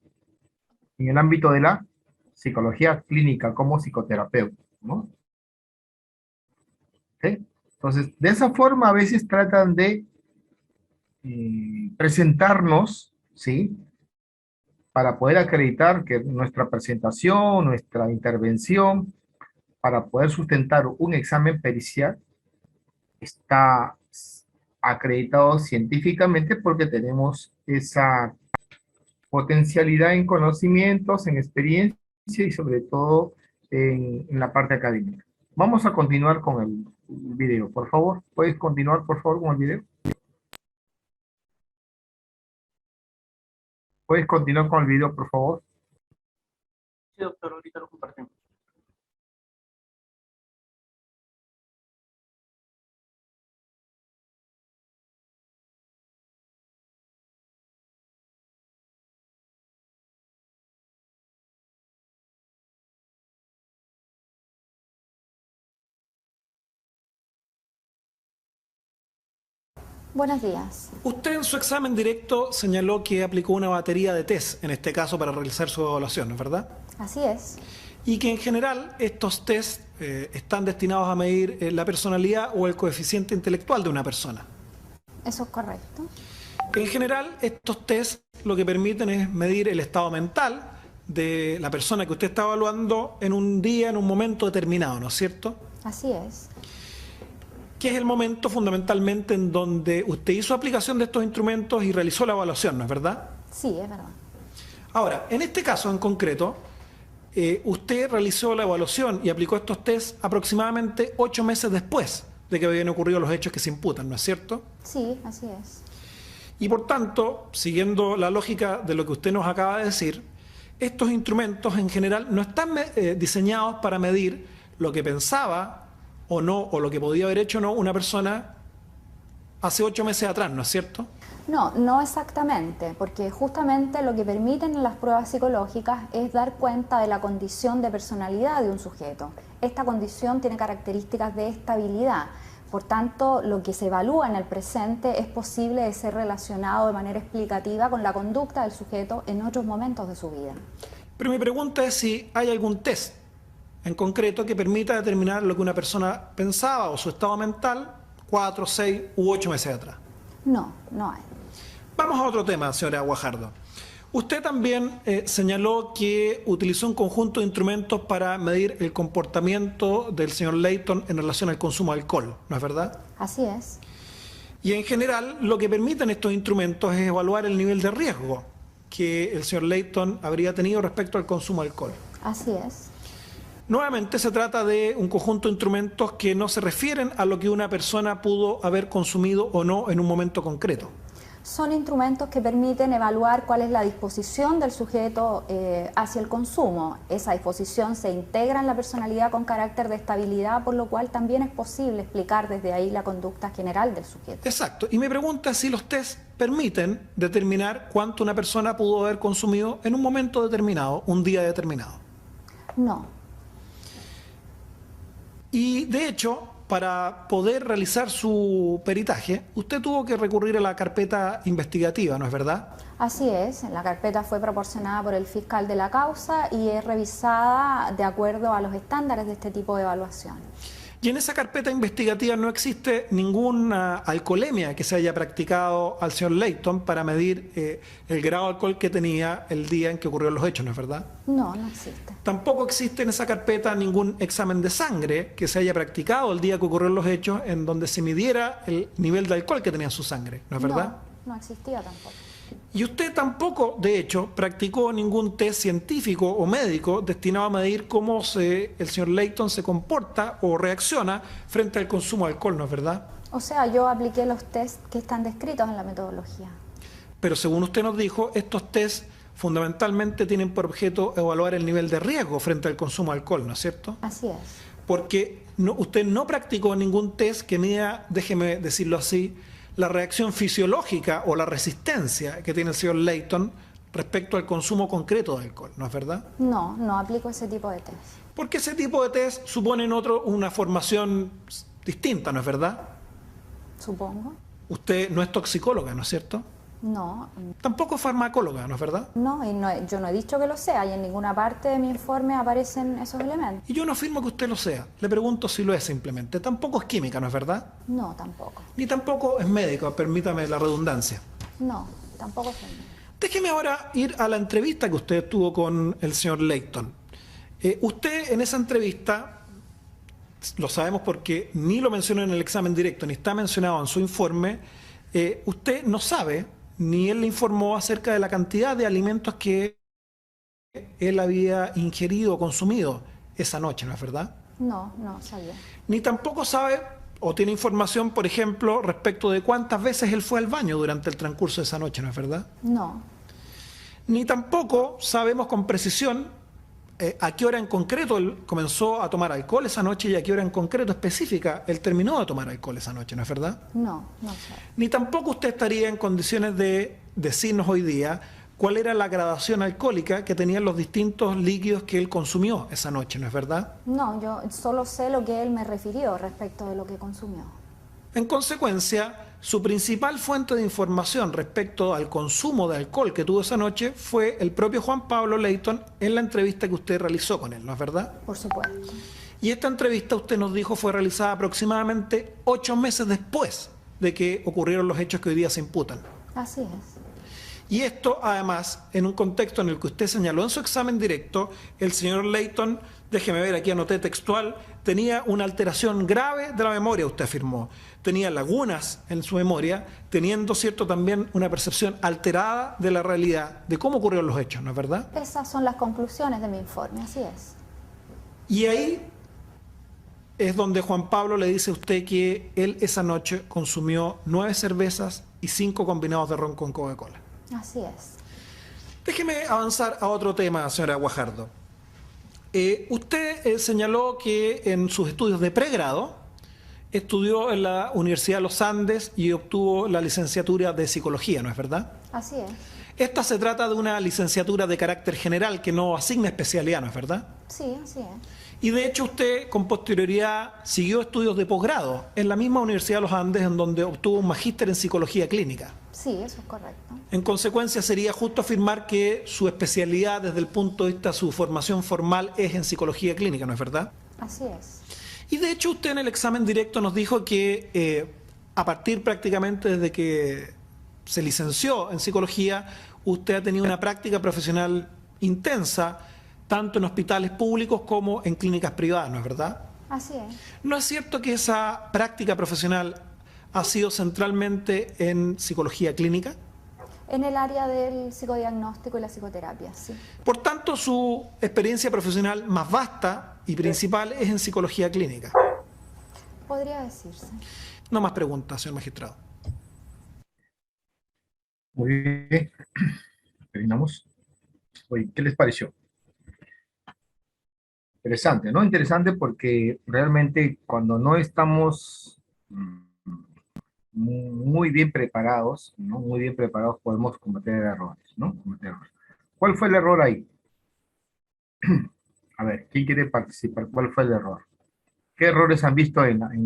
en el ámbito de la psicología clínica como psicoterapeuta, ¿no? ¿Sí? Entonces, de esa forma a veces tratan de presentarnos, ¿sí?, para poder acreditar que nuestra presentación, nuestra intervención, para poder sustentar un examen pericial, está acreditado científicamente porque tenemos esa potencialidad en conocimientos, en experiencia y sobre todo en la parte académica. Vamos a continuar con el video, por favor. ¿Puedes continuar, por favor, con el video? ¿Puedes continuar con el video, por favor? Sí, doctor, ahorita lo compartimos. Buenos días. Usted en su examen directo señaló que aplicó una batería de test, en este caso para realizar su evaluación, ¿no es verdad? Así es. Y que en general estos test están destinados a medir la personalidad o el coeficiente intelectual de una persona. Eso es correcto. En general, estos test lo que permiten es medir el estado mental de la persona que usted está evaluando en un día, en un momento determinado, ¿no es cierto? Así es. Que es el momento fundamentalmente en donde usted hizo aplicación de estos instrumentos y realizó la evaluación, ¿no es verdad? Sí, es verdad. Ahora, en este caso en concreto, usted realizó la evaluación y aplicó estos test aproximadamente 8 meses después de que habían ocurrido los hechos que se imputan, ¿no es cierto? Sí, así es. Y por tanto, siguiendo la lógica de lo que usted nos acaba de decir, estos instrumentos en general no están diseñados para medir lo que pensaba o no, o lo que podía haber hecho o no una persona hace 8 meses atrás, ¿no es cierto? No, no exactamente, porque justamente lo que permiten las pruebas psicológicas es dar cuenta de la condición de personalidad de un sujeto. Esta condición tiene características de estabilidad, por tanto, lo que se evalúa en el presente es posible de ser relacionado de manera explicativa con la conducta del sujeto en otros momentos de su vida. Pero mi pregunta es si hay algún test en concreto que permita determinar lo que una persona pensaba o su estado mental 4, 6 u 8 meses atrás. No, no hay. Vamos a otro tema, señora Guajardo. Usted también señaló que utilizó un conjunto de instrumentos para medir el comportamiento del señor Layton en relación al consumo de alcohol, ¿no es verdad? Así es. Y en general lo que permiten estos instrumentos es evaluar el nivel de riesgo que el señor Layton habría tenido respecto al consumo de alcohol. Así es. Nuevamente se trata de un conjunto de instrumentos que no se refieren a lo que una persona pudo haber consumido o no en un momento concreto. Son instrumentos que permiten evaluar cuál es la disposición del sujeto hacia el consumo. Esa disposición se integra en la personalidad con carácter de estabilidad, por lo cual también es posible explicar desde ahí la conducta general del sujeto. Exacto. Y me pregunta si los test permiten determinar cuánto una persona pudo haber consumido en un momento determinado, un día determinado. No. Y de hecho, para poder realizar su peritaje, usted tuvo que recurrir a la carpeta investigativa, ¿no es verdad? Así es, la carpeta fue proporcionada por el fiscal de la causa y es revisada de acuerdo a los estándares de este tipo de evaluación. Y en esa carpeta investigativa no existe ninguna alcoholemia que se haya practicado al señor Layton para medir el grado de alcohol que tenía el día en que ocurrieron los hechos, ¿no es verdad? No, no existe. Tampoco existe en esa carpeta ningún examen de sangre que se haya practicado el día que ocurrieron los hechos en donde se midiera el nivel de alcohol que tenía en su sangre, ¿no es verdad? No, no existía tampoco. Y usted tampoco, de hecho, practicó ningún test científico o médico destinado a medir cómo el señor Layton se comporta o reacciona frente al consumo de alcohol, ¿no es verdad? O sea, yo apliqué los test que están descritos en la metodología. Pero según usted nos dijo, estos test fundamentalmente tienen por objeto evaluar el nivel de riesgo frente al consumo de alcohol, ¿no es cierto? Así es. Porque usted no practicó ningún test que mida, déjeme decirlo así, la reacción fisiológica o la resistencia que tiene el señor Layton respecto al consumo concreto de alcohol, ¿no es verdad? No, no aplico ese tipo de test. Porque ese tipo de test suponen una formación distinta, ¿no es verdad? Supongo. Usted no es toxicóloga, ¿no es cierto? No. Tampoco es farmacóloga, ¿no es verdad? No, y yo no he dicho que lo sea, y en ninguna parte de mi informe aparecen esos elementos. Y yo no afirmo que usted lo sea, le pregunto si lo es simplemente. Tampoco es química, ¿no es verdad? No, tampoco. Ni tampoco es médico, permítame la redundancia. No, tampoco soy médico. Déjeme ahora ir a la entrevista que usted tuvo con el señor Layton. Usted en esa entrevista, lo sabemos porque ni lo mencionó en el examen directo, ni está mencionado en su informe, usted no sabe, ni él le informó acerca de la cantidad de alimentos que él había ingerido o consumido esa noche, ¿no es verdad? No, no sabía. Ni tampoco sabe o tiene información, por ejemplo, respecto de cuántas veces él fue al baño durante el transcurso de esa noche, ¿no es verdad? No. Ni tampoco sabemos con precisión a qué hora en concreto él comenzó a tomar alcohol esa noche y a qué hora en concreto específica él terminó de tomar alcohol esa noche, ¿no es verdad? No, no sé. Ni tampoco usted estaría en condiciones de decirnos hoy día cuál era la gradación alcohólica que tenían los distintos líquidos que él consumió esa noche, ¿no es verdad? No, yo solo sé lo que él me refirió respecto de lo que consumió. En consecuencia, su principal fuente de información respecto al consumo de alcohol que tuvo esa noche fue el propio Juan Pablo Layton en la entrevista que usted realizó con él, ¿no es verdad? Por supuesto. Y esta entrevista, usted nos dijo, fue realizada aproximadamente 8 meses después de que ocurrieron los hechos que hoy día se imputan. Así es. Y esto, además, en un contexto en el que usted señaló en su examen directo, el señor Layton, déjeme ver, aquí anoté textual, tenía una alteración grave de la memoria, usted afirmó. Tenía lagunas en su memoria, teniendo, cierto, también una percepción alterada de la realidad, de cómo ocurrieron los hechos, ¿no es verdad? Esas son las conclusiones de mi informe, así es. Y ahí es donde Juan Pablo le dice a usted que él esa noche consumió 9 cervezas y 5 combinados de ron con Coca-Cola. Así es. Déjeme avanzar a otro tema, señora Guajardo. Usted señaló que en sus estudios de pregrado estudió en la Universidad de los Andes y obtuvo la licenciatura de Psicología, ¿no es verdad? Así es. Esta se trata de una licenciatura de carácter general que no asigna especialidad, ¿no es verdad? Sí, así es. Y de hecho usted con posterioridad siguió estudios de posgrado en la misma Universidad de los Andes en donde obtuvo un magíster en Psicología Clínica. Sí, eso es correcto. En consecuencia, sería justo afirmar que su especialidad desde el punto de vista de su formación formal es en Psicología Clínica, ¿no es verdad? Así es. Y de hecho usted en el examen directo nos dijo que a partir prácticamente desde que se licenció en Psicología, usted ha tenido una práctica profesional intensa, tanto en hospitales públicos como en clínicas privadas, ¿no es verdad? Así es. ¿No es cierto que esa práctica profesional ha sido centralmente en psicología clínica? En el área del psicodiagnóstico y la psicoterapia, sí. Por tanto, su experiencia profesional más vasta y principal es en psicología clínica. Podría decirse. No más preguntas, señor magistrado. Muy bien. Terminamos. Oye, ¿qué les pareció? Interesante, ¿no? Interesante porque realmente cuando no estamos muy bien preparados, ¿no? Muy bien preparados podemos cometer errores, ¿no? Cometer errores. ¿Cuál fue el error ahí? A ver, ¿quién quiere participar? ¿Cuál fue el error? ¿Qué errores han visto en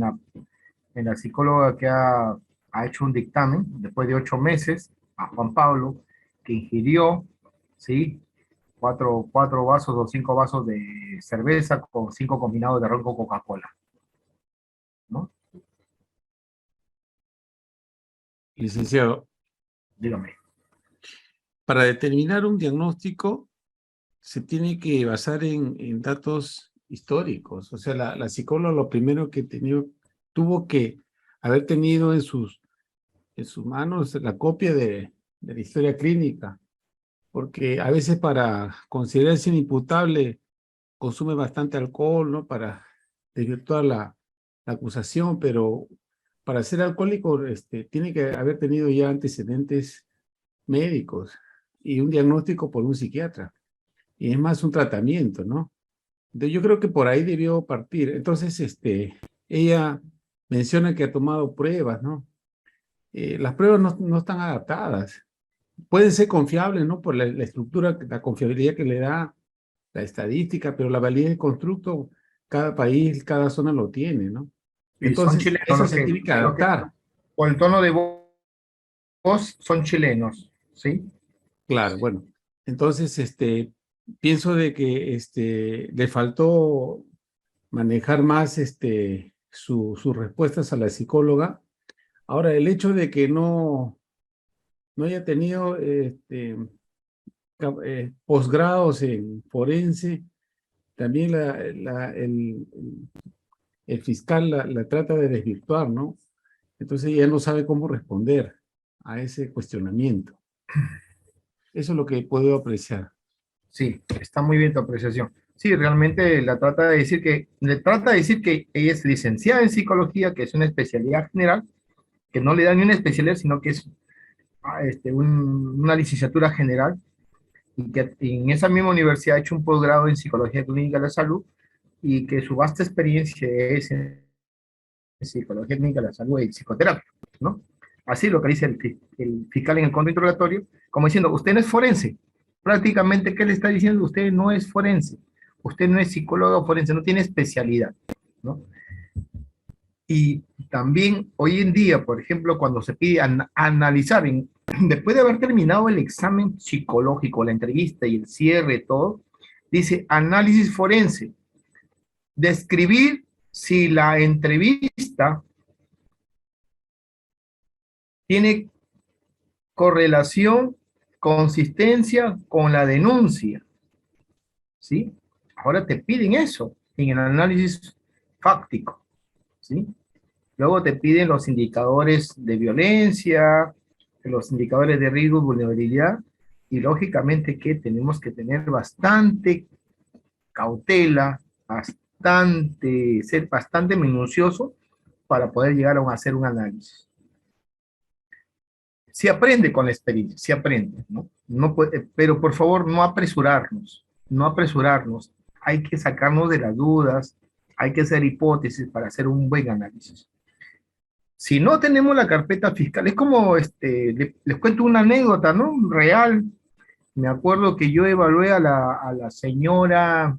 la psicóloga que ha hecho un dictamen después de 8 meses a Juan Pablo, que ingirió, ¿sí? Cuatro vasos o 5 vasos de cerveza con 5 combinados de ron con Coca-Cola, ¿no? Licenciado, Dígame. para determinar un diagnóstico se tiene que basar en datos históricos. O sea, la psicóloga lo primero que tuvo que haber tenido en sus manos la copia de la historia clínica, porque a veces para considerarse inimputable consume bastante alcohol, ¿no? Para desvirtuar la acusación, pero para ser alcohólico tiene que haber tenido ya antecedentes médicos y un diagnóstico por un psiquiatra. Y es más un tratamiento, ¿no? Yo creo que por ahí debió partir. Entonces, ella menciona que ha tomado pruebas, ¿no? Las pruebas no están adaptadas. Pueden ser confiables, ¿no? Por la estructura, la confiabilidad que le da la estadística, pero la validez del constructo, cada país, cada zona lo tiene, ¿no? Y son Entonces, chilenos eso los se tiene que adaptar. por el tono de voz son chilenos, ¿sí? Claro, bueno. Entonces, pienso de que le faltó manejar más sus respuestas a la psicóloga. Ahora, el hecho de que no haya tenido posgrados en forense, también el fiscal la trata de desvirtuar, ¿no? Entonces ella no sabe cómo responder a ese cuestionamiento. Eso es lo que puedo apreciar. Sí, está muy bien tu apreciación. Sí, realmente le trata de decir que ella es licenciada en psicología, que es una especialidad general, que no le dan ni una especialidad, sino que es una licenciatura general, y que en esa misma universidad ha hecho un posgrado en psicología clínica de la salud, y que su vasta experiencia es en psicología clínica de la salud y psicoterapia, ¿no? Así lo que dice el fiscal en el contrainterrogatorio, como diciendo, usted no es forense. Prácticamente, ¿qué le está diciendo? Usted no es forense. Usted no es psicólogo forense, no tiene especialidad, ¿no? Y también hoy en día, por ejemplo, cuando se pide analizar, después de haber terminado el examen psicológico, la entrevista y el cierre, todo, dice análisis forense. Describir si la entrevista tiene correlación, consistencia con la denuncia, ¿sí? Ahora te piden eso en el análisis fáctico, ¿sí? Luego te piden los indicadores de violencia, los indicadores de riesgo y vulnerabilidad, y lógicamente que tenemos que tener bastante cautela, ser bastante minucioso para poder llegar a hacer un análisis. Se aprende con la experiencia, se aprende, ¿no? Pero por favor, no apresurarnos, no apresurarnos. Hay que sacarnos de las dudas, hay que hacer hipótesis para hacer un buen análisis. Si no tenemos la carpeta fiscal, es como, les cuento una anécdota, ¿no? Real. Me acuerdo que yo evalué a la señora,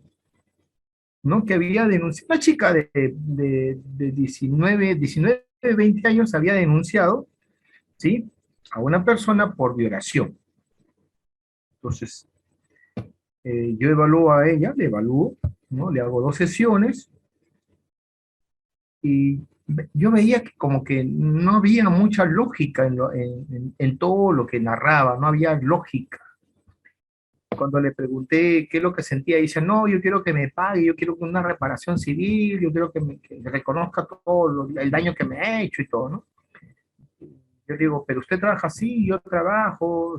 ¿no? Que había denunciado, una chica de 19, 20 años había denunciado, ¿sí? A una persona por violación. Entonces, yo evalúo a ella, le evalúo, ¿no? Le hago 2 sesiones, y yo veía que como que no había mucha lógica en todo lo que narraba, no había lógica. Cuando le pregunté qué es lo que sentía, dice, no, yo quiero que me pague, yo quiero una reparación civil, yo quiero que reconozca todo el daño que me ha hecho y todo, ¿no? Yo digo, pero usted trabaja así, yo trabajo,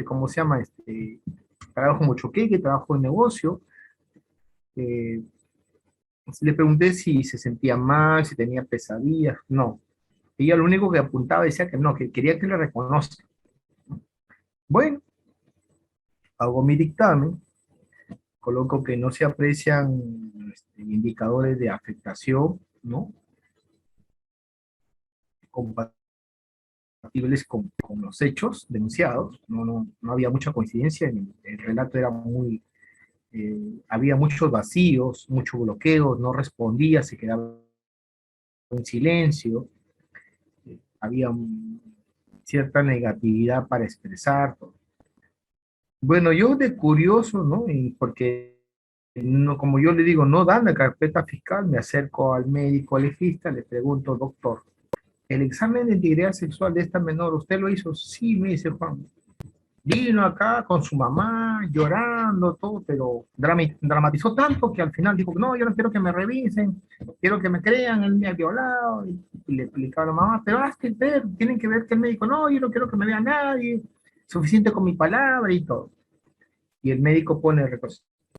¿cómo se llama? Trabajo mucho que trabajo en negocio. Le pregunté si se sentía mal, si tenía pesadillas. No. Ella lo único que apuntaba decía que no, que quería que le reconozca. Bueno, hago mi dictamen, coloco que no se aprecian indicadores de afectación, ¿no? Compatibles con los hechos denunciados. No había mucha coincidencia, el relato era muy, había muchos vacíos, mucho bloqueo, no respondía, se quedaba en silencio, había cierta negatividad para expresar. Bueno, yo de curioso, ¿no? Y porque, no, como yo le digo, no dan la carpeta fiscal, me acerco al médico legista, le pregunto, doctor, ¿el examen de integridad sexual de esta menor, usted lo hizo? Sí, me dice Juan. Vino acá con su mamá, llorando, todo, pero dramatizó tanto que al final dijo, no, yo no quiero que me revisen, quiero que me crean, él me ha violado, y le explicaba a la mamá, pero haz que ver, tienen que ver que el médico, no, yo no quiero que me vea nadie, suficiente con mi palabra y todo. Y el médico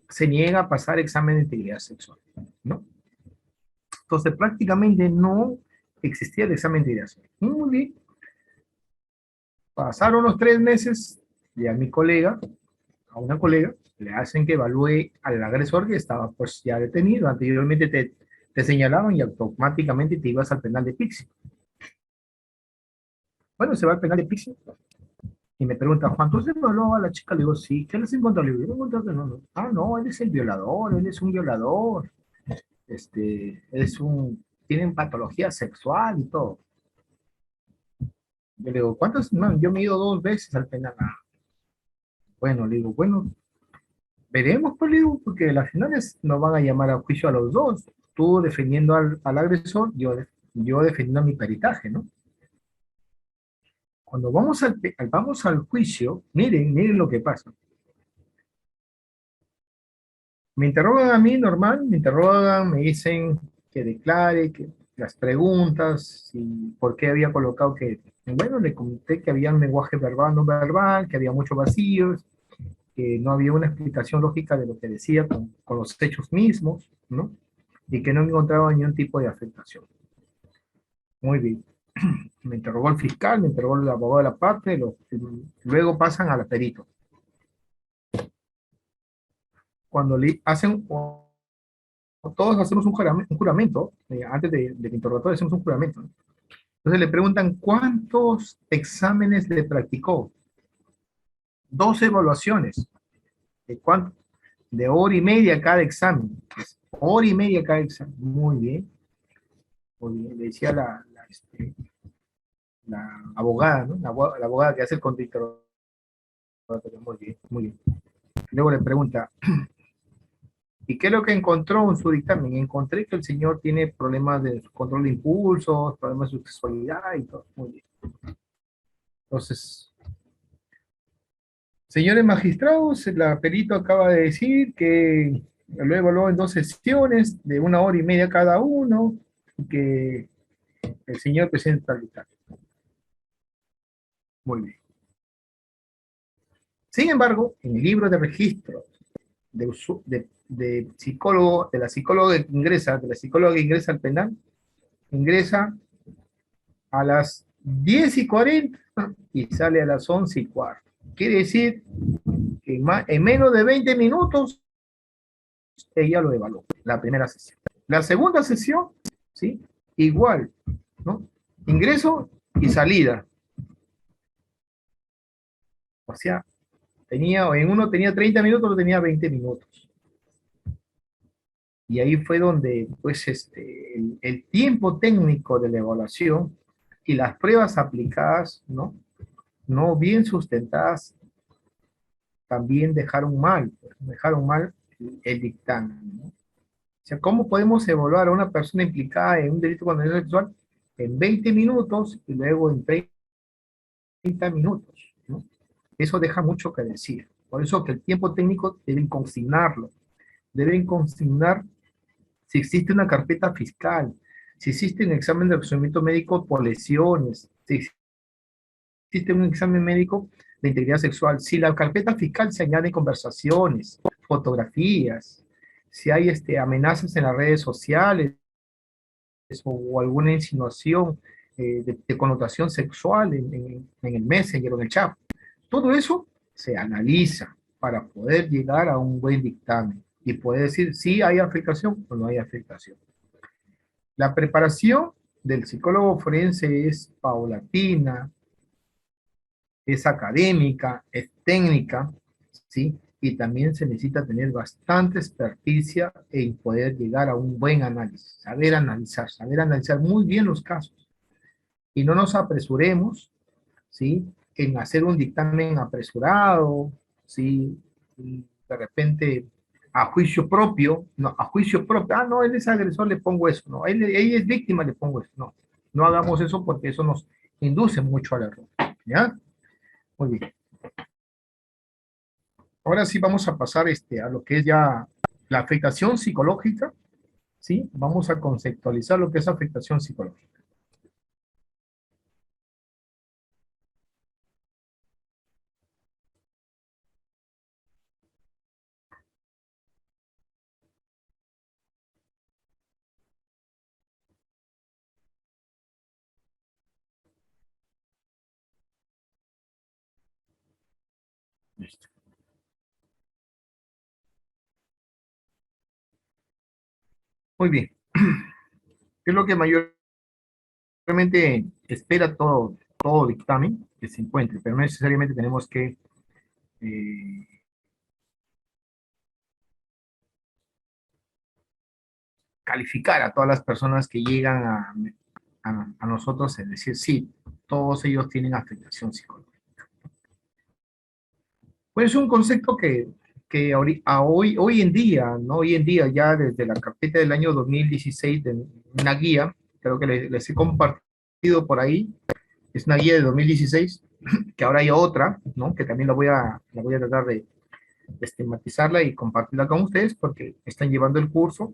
se niega a pasar examen de integridad sexual, ¿no? Entonces prácticamente no existía el examen de integridad sexual. Muy bien. Pasaron los 3 meses, y a una colega, le hacen que evalúe al agresor que estaba pues ya detenido. Anteriormente te señalaban y automáticamente te ibas al penal de Pixi. Bueno, se va al penal de Pixi y me pregunta, Juan, ¿tú se evaluó a la chica? Le digo, sí. ¿Qué les encontró? Le digo, yo encontré que no. Ah, no, él es el violador, él es un violador. Tienen patología sexual y todo. Yo le digo, ¿cuántos? No, yo me he ido 2 veces al penal. Ah, bueno, le digo, bueno, veremos, pues, le digo, porque a las finales nos van a llamar a juicio a los dos. Tú defendiendo al agresor, yo defendiendo mi peritaje, ¿no? Cuando vamos al juicio, miren lo que pasa. Me interrogan a mí, normal, me interrogan, me dicen que declare, que las preguntas, y por qué había colocado que, bueno, le comenté que había un lenguaje verbal, no verbal, que había muchos vacíos, que no había una explicación lógica de lo que decía con los hechos mismos, ¿no? Y que no encontraba ningún tipo de afectación. Muy bien. Me interrogó el fiscal, me interrogó el abogado de la parte, luego pasan a la perito. Cuando le hacen, todos hacemos un juramento, antes del interrogatorio hacemos un juramento, ¿no? Entonces le preguntan, ¿cuántos exámenes le practicó? 2 evaluaciones. ¿De cuánto? De 1h30 cada examen. 1h30 cada examen. Muy bien. Muy bien. Le decía la abogada, ¿no? La abogada que hace el contrainterrogatorio. Muy bien, muy bien. Luego le pregunta, ¿y qué es lo que encontró en su dictamen? Encontré que el señor tiene problemas de control de impulsos, problemas de su sexualidad y todo. Muy bien. Entonces, señores magistrados, la perito acaba de decir que lo evaluó en 2 sesiones de 1h30 cada uno, y que el señor presenta el dictamen. Muy bien. Sin embargo, en el libro de registro de psicólogo, de la psicóloga que ingresa al penal, ingresa a las 10:40 y sale a las 11:15. Quiere decir que en menos de 20 minutos ella lo evaluó, la primera sesión. La segunda sesión, ¿sí? Igual, ¿no? Ingreso y salida. O sea, en uno tenía 30 minutos, otro tenía 20 minutos. Y ahí fue donde, pues, el tiempo técnico de la evaluación y las pruebas aplicadas, ¿no? No bien sustentadas, también dejaron mal el dictamen, ¿no? O sea, ¿cómo podemos evaluar a una persona implicada en un delito contra la sexual en 20 minutos y luego en 30 minutos, ¿no? Eso deja mucho que decir. Por eso que el tiempo técnico deben consignarlo. Deben consignar si existe una carpeta fiscal, si existe un examen de reconocimiento médico por lesiones, si existe un examen médico de integridad sexual, si la carpeta fiscal se añaden conversaciones, fotografías, si hay amenazas en las redes sociales o alguna insinuación de connotación sexual en el Messenger o en el chat. Todo eso se analiza para poder llegar a un buen dictamen y poder decir si hay afectación o no hay afectación. La preparación del psicólogo forense es paulatina, es académica, es técnica, ¿sí? y también se necesita tener bastante experticia en poder llegar a un buen análisis, saber analizar muy bien los casos. Y no nos apresuremos, ¿sí?, en hacer un dictamen apresurado, ¿sí?, y de repente a juicio propio, no, a juicio propio, ah, no, él es agresor, le pongo eso, no, ella es víctima, le pongo eso, no, no hagamos eso porque eso nos induce mucho al error, ¿ya? Muy bien. Ahora sí vamos a pasar a lo que es ya la afectación psicológica, ¿sí? Vamos a conceptualizar lo que es afectación psicológica. Listo. Muy bien. ¿Qué es lo que mayormente espera todo dictamen que se encuentre? Pero no necesariamente tenemos que calificar a todas las personas que llegan a nosotros, es decir, sí, todos ellos tienen afectación psicológica. Pues es un concepto que hoy en día, ¿no? Hoy en día ya desde la carpeta del año 2016 de una guía, creo que les he compartido por ahí, es una guía de 2016, que ahora hay otra, ¿no?, que también la voy a tratar de estigmatizarla y compartirla con ustedes porque están llevando el curso.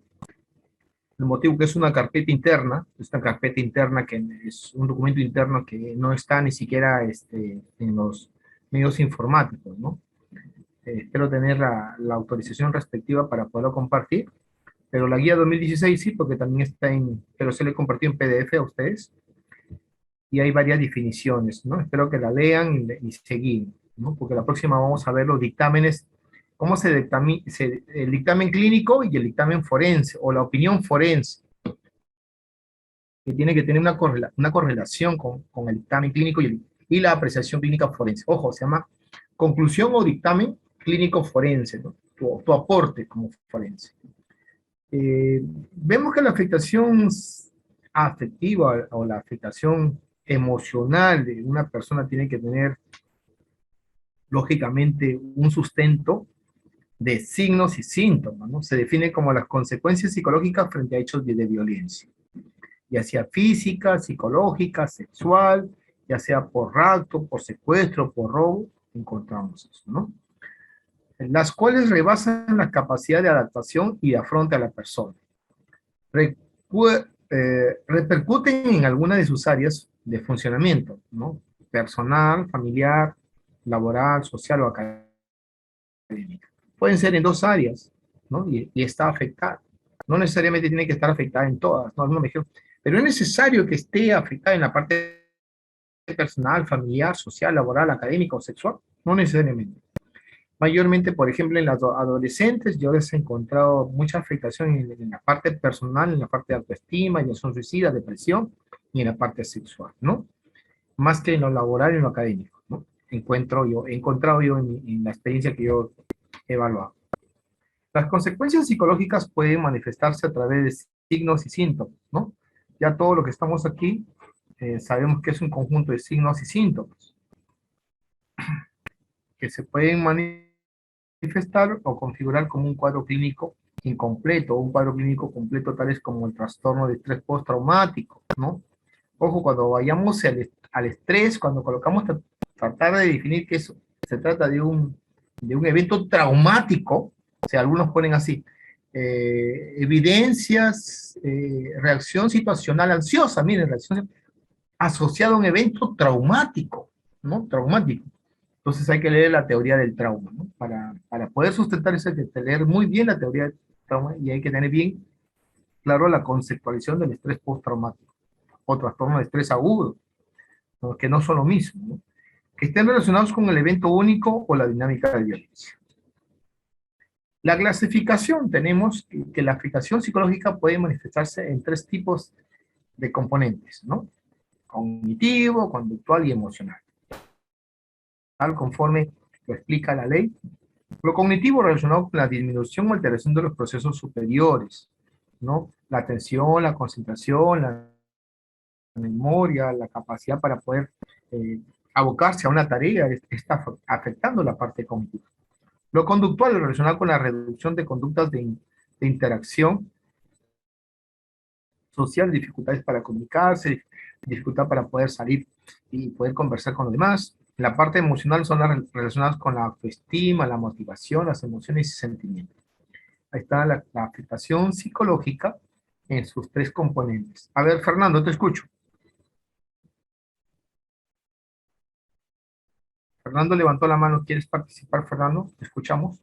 El motivo que es una carpeta interna, esta carpeta interna que es un documento interno que no está ni siquiera en los medios informáticos, ¿no? Espero tener la autorización respectiva para poderlo compartir, pero la guía 2016 sí, porque también está pero se le compartió en PDF a ustedes, y hay varias definiciones, ¿no? Espero que la lean y seguir, ¿no? Porque la próxima vamos a ver los dictámenes, cómo el dictamen clínico y el dictamen forense, o la opinión forense, que tiene que tener una correlación con el dictamen clínico y la apreciación clínica forense. Ojo, se llama conclusión o dictamen clínico forense, ¿no? Tu aporte como forense. Vemos que la afectación afectiva o la afectación emocional de una persona tiene que tener, lógicamente, un sustento de signos y síntomas, ¿no? Se define como las consecuencias psicológicas frente a hechos de violencia, ya sea física, psicológica, sexual, ya sea por rapto, por secuestro, por robo, encontramos eso, ¿no? Las cuales rebasan la capacidad de adaptación y de afronte a la persona. Repercuten en algunas de sus áreas de funcionamiento, ¿no? Personal, familiar, laboral, social o académica. Pueden ser en dos áreas, ¿no? Y está afectada. No necesariamente tiene que estar afectada en todas, ¿no? Pero es necesario que esté afectada en la parte personal, familiar, social, laboral, académica o sexual. No necesariamente. Mayormente, por ejemplo, en los adolescentes, yo les he encontrado mucha afectación en la parte personal, en la parte de autoestima, ideación suicida, depresión, y en la parte sexual, ¿no? Más que en lo laboral y en lo académico, ¿no? He encontrado yo en la experiencia que yo he evaluado. Las consecuencias psicológicas pueden manifestarse a través de signos y síntomas, ¿no? Ya todo lo que estamos aquí sabemos que es un conjunto de signos y síntomas que se pueden manifestar o configurar como un cuadro clínico incompleto, o un cuadro clínico completo, tales como el trastorno de estrés postraumático, ¿no? Ojo, cuando vayamos al estrés, cuando colocamos tratar de definir que eso se trata de un evento traumático, o sea, algunos ponen así, evidencias, reacción situacional ansiosa, miren, reacción asociada a un evento traumático, ¿no? Traumático. Entonces hay que leer la teoría del trauma, ¿no? Para poder sustentar eso hay que leer muy bien la teoría del trauma y hay que tener bien claro la conceptualización del estrés postraumático o trastorno de estrés agudo, ¿no? Que no son lo mismo, ¿no? Que estén relacionados con el evento único o la dinámica de violencia. La clasificación, tenemos que la afectación psicológica puede manifestarse en tres tipos de componentes, ¿no? Cognitivo, conductual y emocional. Tal conforme lo explica la ley Lo cognitivo relacionado con la disminución o alteración de los procesos superiores, ¿no? La atención, la concentración, la memoria, la capacidad para poder abocarse a una tarea, está afectando la parte cognitiva. Lo conductual relacionado con la reducción de conductas de interacción social, dificultades para comunicarse, dificultad para poder salir y poder conversar con los demás. La parte emocional son las relacionadas con la autoestima, la motivación, las emociones y sentimientos. Ahí está la afectación psicológica en sus tres componentes. A ver, Fernando, te escucho. Fernando levantó la mano. ¿Quieres participar, Fernando? ¿Te escuchamos?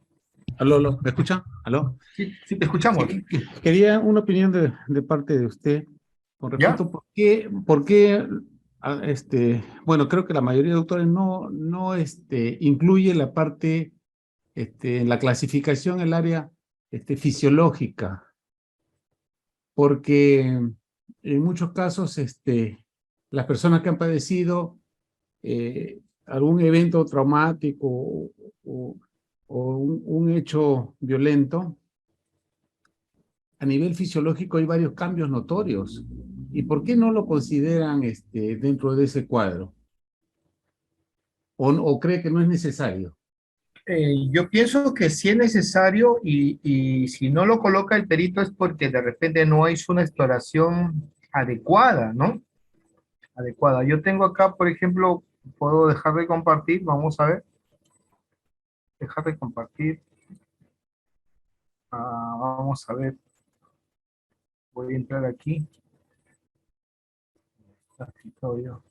Aló, ¿me escucha? ¿Aló? Sí, sí, te escuchamos. Sí, quería una opinión de parte de usted con respecto ¿Ya? a por qué bueno, creo que la mayoría de autores no incluye la parte, en la clasificación, el área fisiológica, porque en muchos casos las personas que han padecido algún evento traumático o un hecho violento, a nivel fisiológico hay varios cambios notorios. ¿Y por qué no lo consideran dentro de ese cuadro? ¿O cree que no es necesario? Yo pienso que sí es necesario y si no lo coloca el perito es porque de repente no hizo una exploración adecuada, ¿no? Adecuada. Yo tengo acá, por ejemplo, puedo dejar de compartir, vamos a ver. Dejar de compartir. Vamos a ver. Voy a entrar aquí. Escritorio.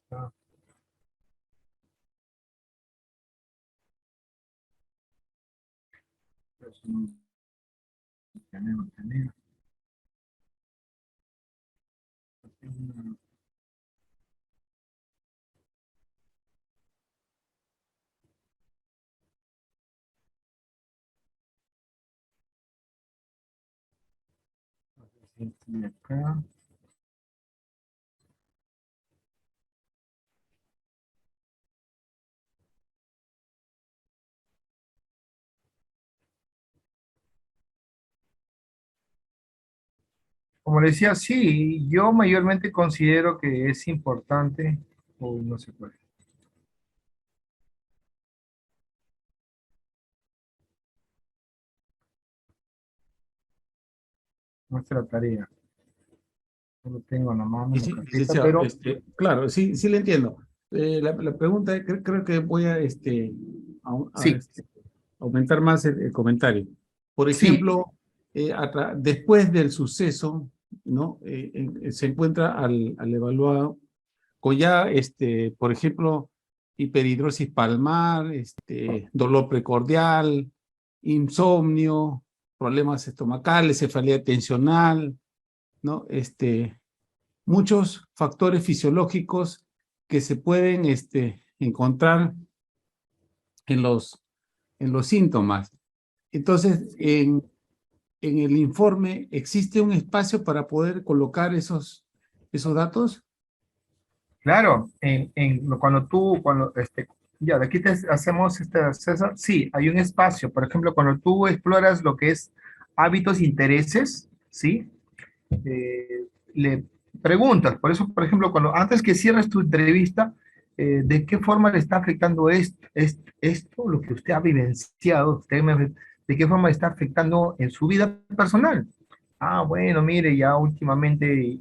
Está. Acá. Como le decía, sí, yo mayormente considero que es importante, o no se puede. Nuestra tarea. No lo tengo en la mano, Sí, la carpeta, licenciado, pero claro, sí le entiendo. La pregunta, creo que voy a, sí, aumentar más el comentario. Por sí, ejemplo, después del suceso, ¿no? Se encuentra al evaluado con ya, por ejemplo, hiperhidrosis palmar, dolor precordial, insomnio, problemas estomacales, cefalea tensional, ¿no? Muchos factores fisiológicos que se pueden encontrar en los síntomas. Entonces, en el informe, ¿existe un espacio para poder colocar esos datos? claro, ya, de aquí hacemos César, sí, hay un espacio, por ejemplo, cuando tú exploras lo que es hábitos, intereses, ¿sí? Le preguntas, por eso, por ejemplo, antes que cierres tu entrevista, ¿de qué forma le está afectando esto, lo que usted ha vivenciado, de qué forma le está afectando en su vida personal? Bueno, mire, ya últimamente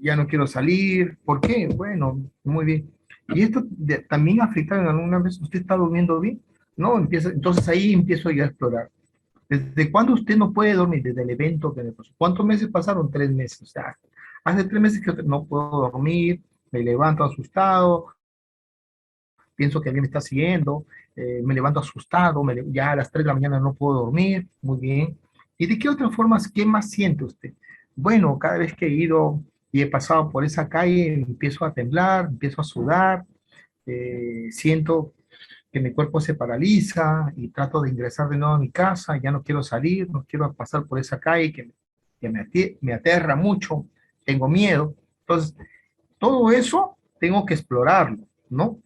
ya no quiero salir. ¿Por qué? Bueno, muy bien. ¿Y esto también afecta en alguna vez? ¿Usted está durmiendo bien? No, entonces ahí empiezo yo a explorar. ¿Desde cuándo usted no puede dormir? Desde el evento que le pasó. ¿Cuántos meses pasaron? 3 meses. O sea, hace 3 meses que no puedo dormir, me levanto asustado, pienso que alguien me está siguiendo, me levanto asustado, ya a las 3 de la mañana no puedo dormir, muy bien. ¿Y de qué otras formas, qué más siente usted? Bueno, cada vez que he ido y he pasado por esa calle, empiezo a temblar, empiezo a sudar, siento que mi cuerpo se paraliza y trato de ingresar de nuevo a mi casa, ya no quiero salir, no quiero pasar por esa calle que que me aterra mucho, tengo miedo. Entonces, todo eso tengo que explorarlo, ¿no?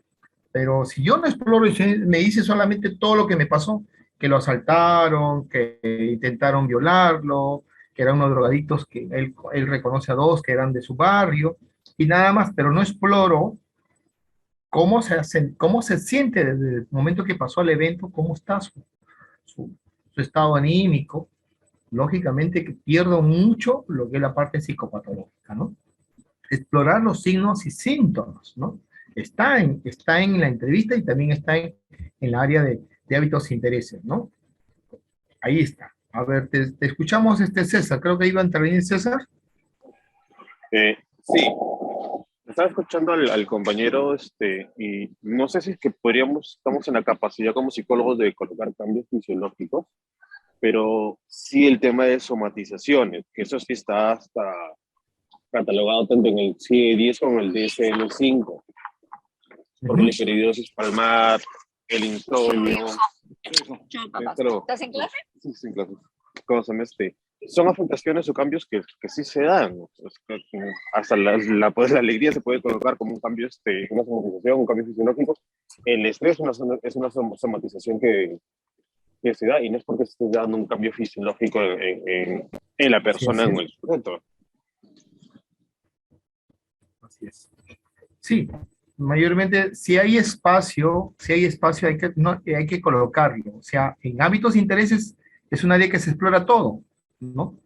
Pero si yo no exploro y me dice solamente todo lo que me pasó, que lo asaltaron, que intentaron violarlo, que eran unos drogadictos, que él reconoce a dos que eran de su barrio, y nada más, pero no exploro cómo se siente desde el momento que pasó el evento, cómo está su estado anímico. Lógicamente que pierdo mucho lo que es la parte psicopatológica, ¿no? Explorar los signos y síntomas, ¿no? Está en la entrevista y también está en la área de hábitos e intereses, ¿no? Ahí está. A ver, te escuchamos, César. Creo que iba a intervenir César. Sí, estaba escuchando al compañero y no sé si es que estamos en la capacidad como psicólogos de colocar cambios fisiológicos, pero sí el tema de somatizaciones, que eso sí está hasta catalogado tanto en el CIE-10 como en el DSM-5, porque la hiperhidrosis palmar, el insomnio. ¿Estás en clase? Sí, sí, en clase. ¿Cómo se llama son afectaciones o cambios que sí se dan. Hasta pues, la alegría se puede colocar como un cambio, una somatización, un cambio fisiológico. El estrés es una somatización que se da y no es porque se esté dando un cambio fisiológico en la persona, Sí, en el sujeto. Así es. Sí, mayormente si hay espacio hay que colocarlo. O sea, en hábitos e intereses es un área que se explora todo, ¿no?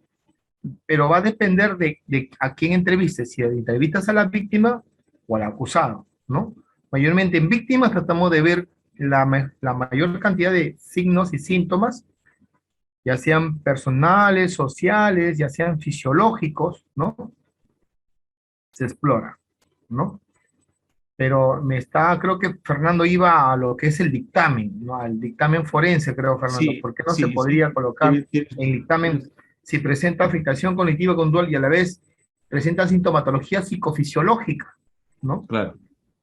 Pero va a depender de a quién entrevistes, si entrevistas a la víctima o al acusado, ¿no? Mayormente en víctimas tratamos de ver la mayor cantidad de signos y síntomas, ya sean personales, sociales, ya sean fisiológicos, ¿no? Se explora, ¿no? Pero creo que Fernando iba a lo que es el dictamen, ¿no? Al dictamen forense, creo, Fernando. Sí, ¿Por qué no se sí, podría sí. colocar en dictamen si presenta afectación cognitiva conductual y a la vez presenta sintomatología psicofisiológica, ¿no? Claro.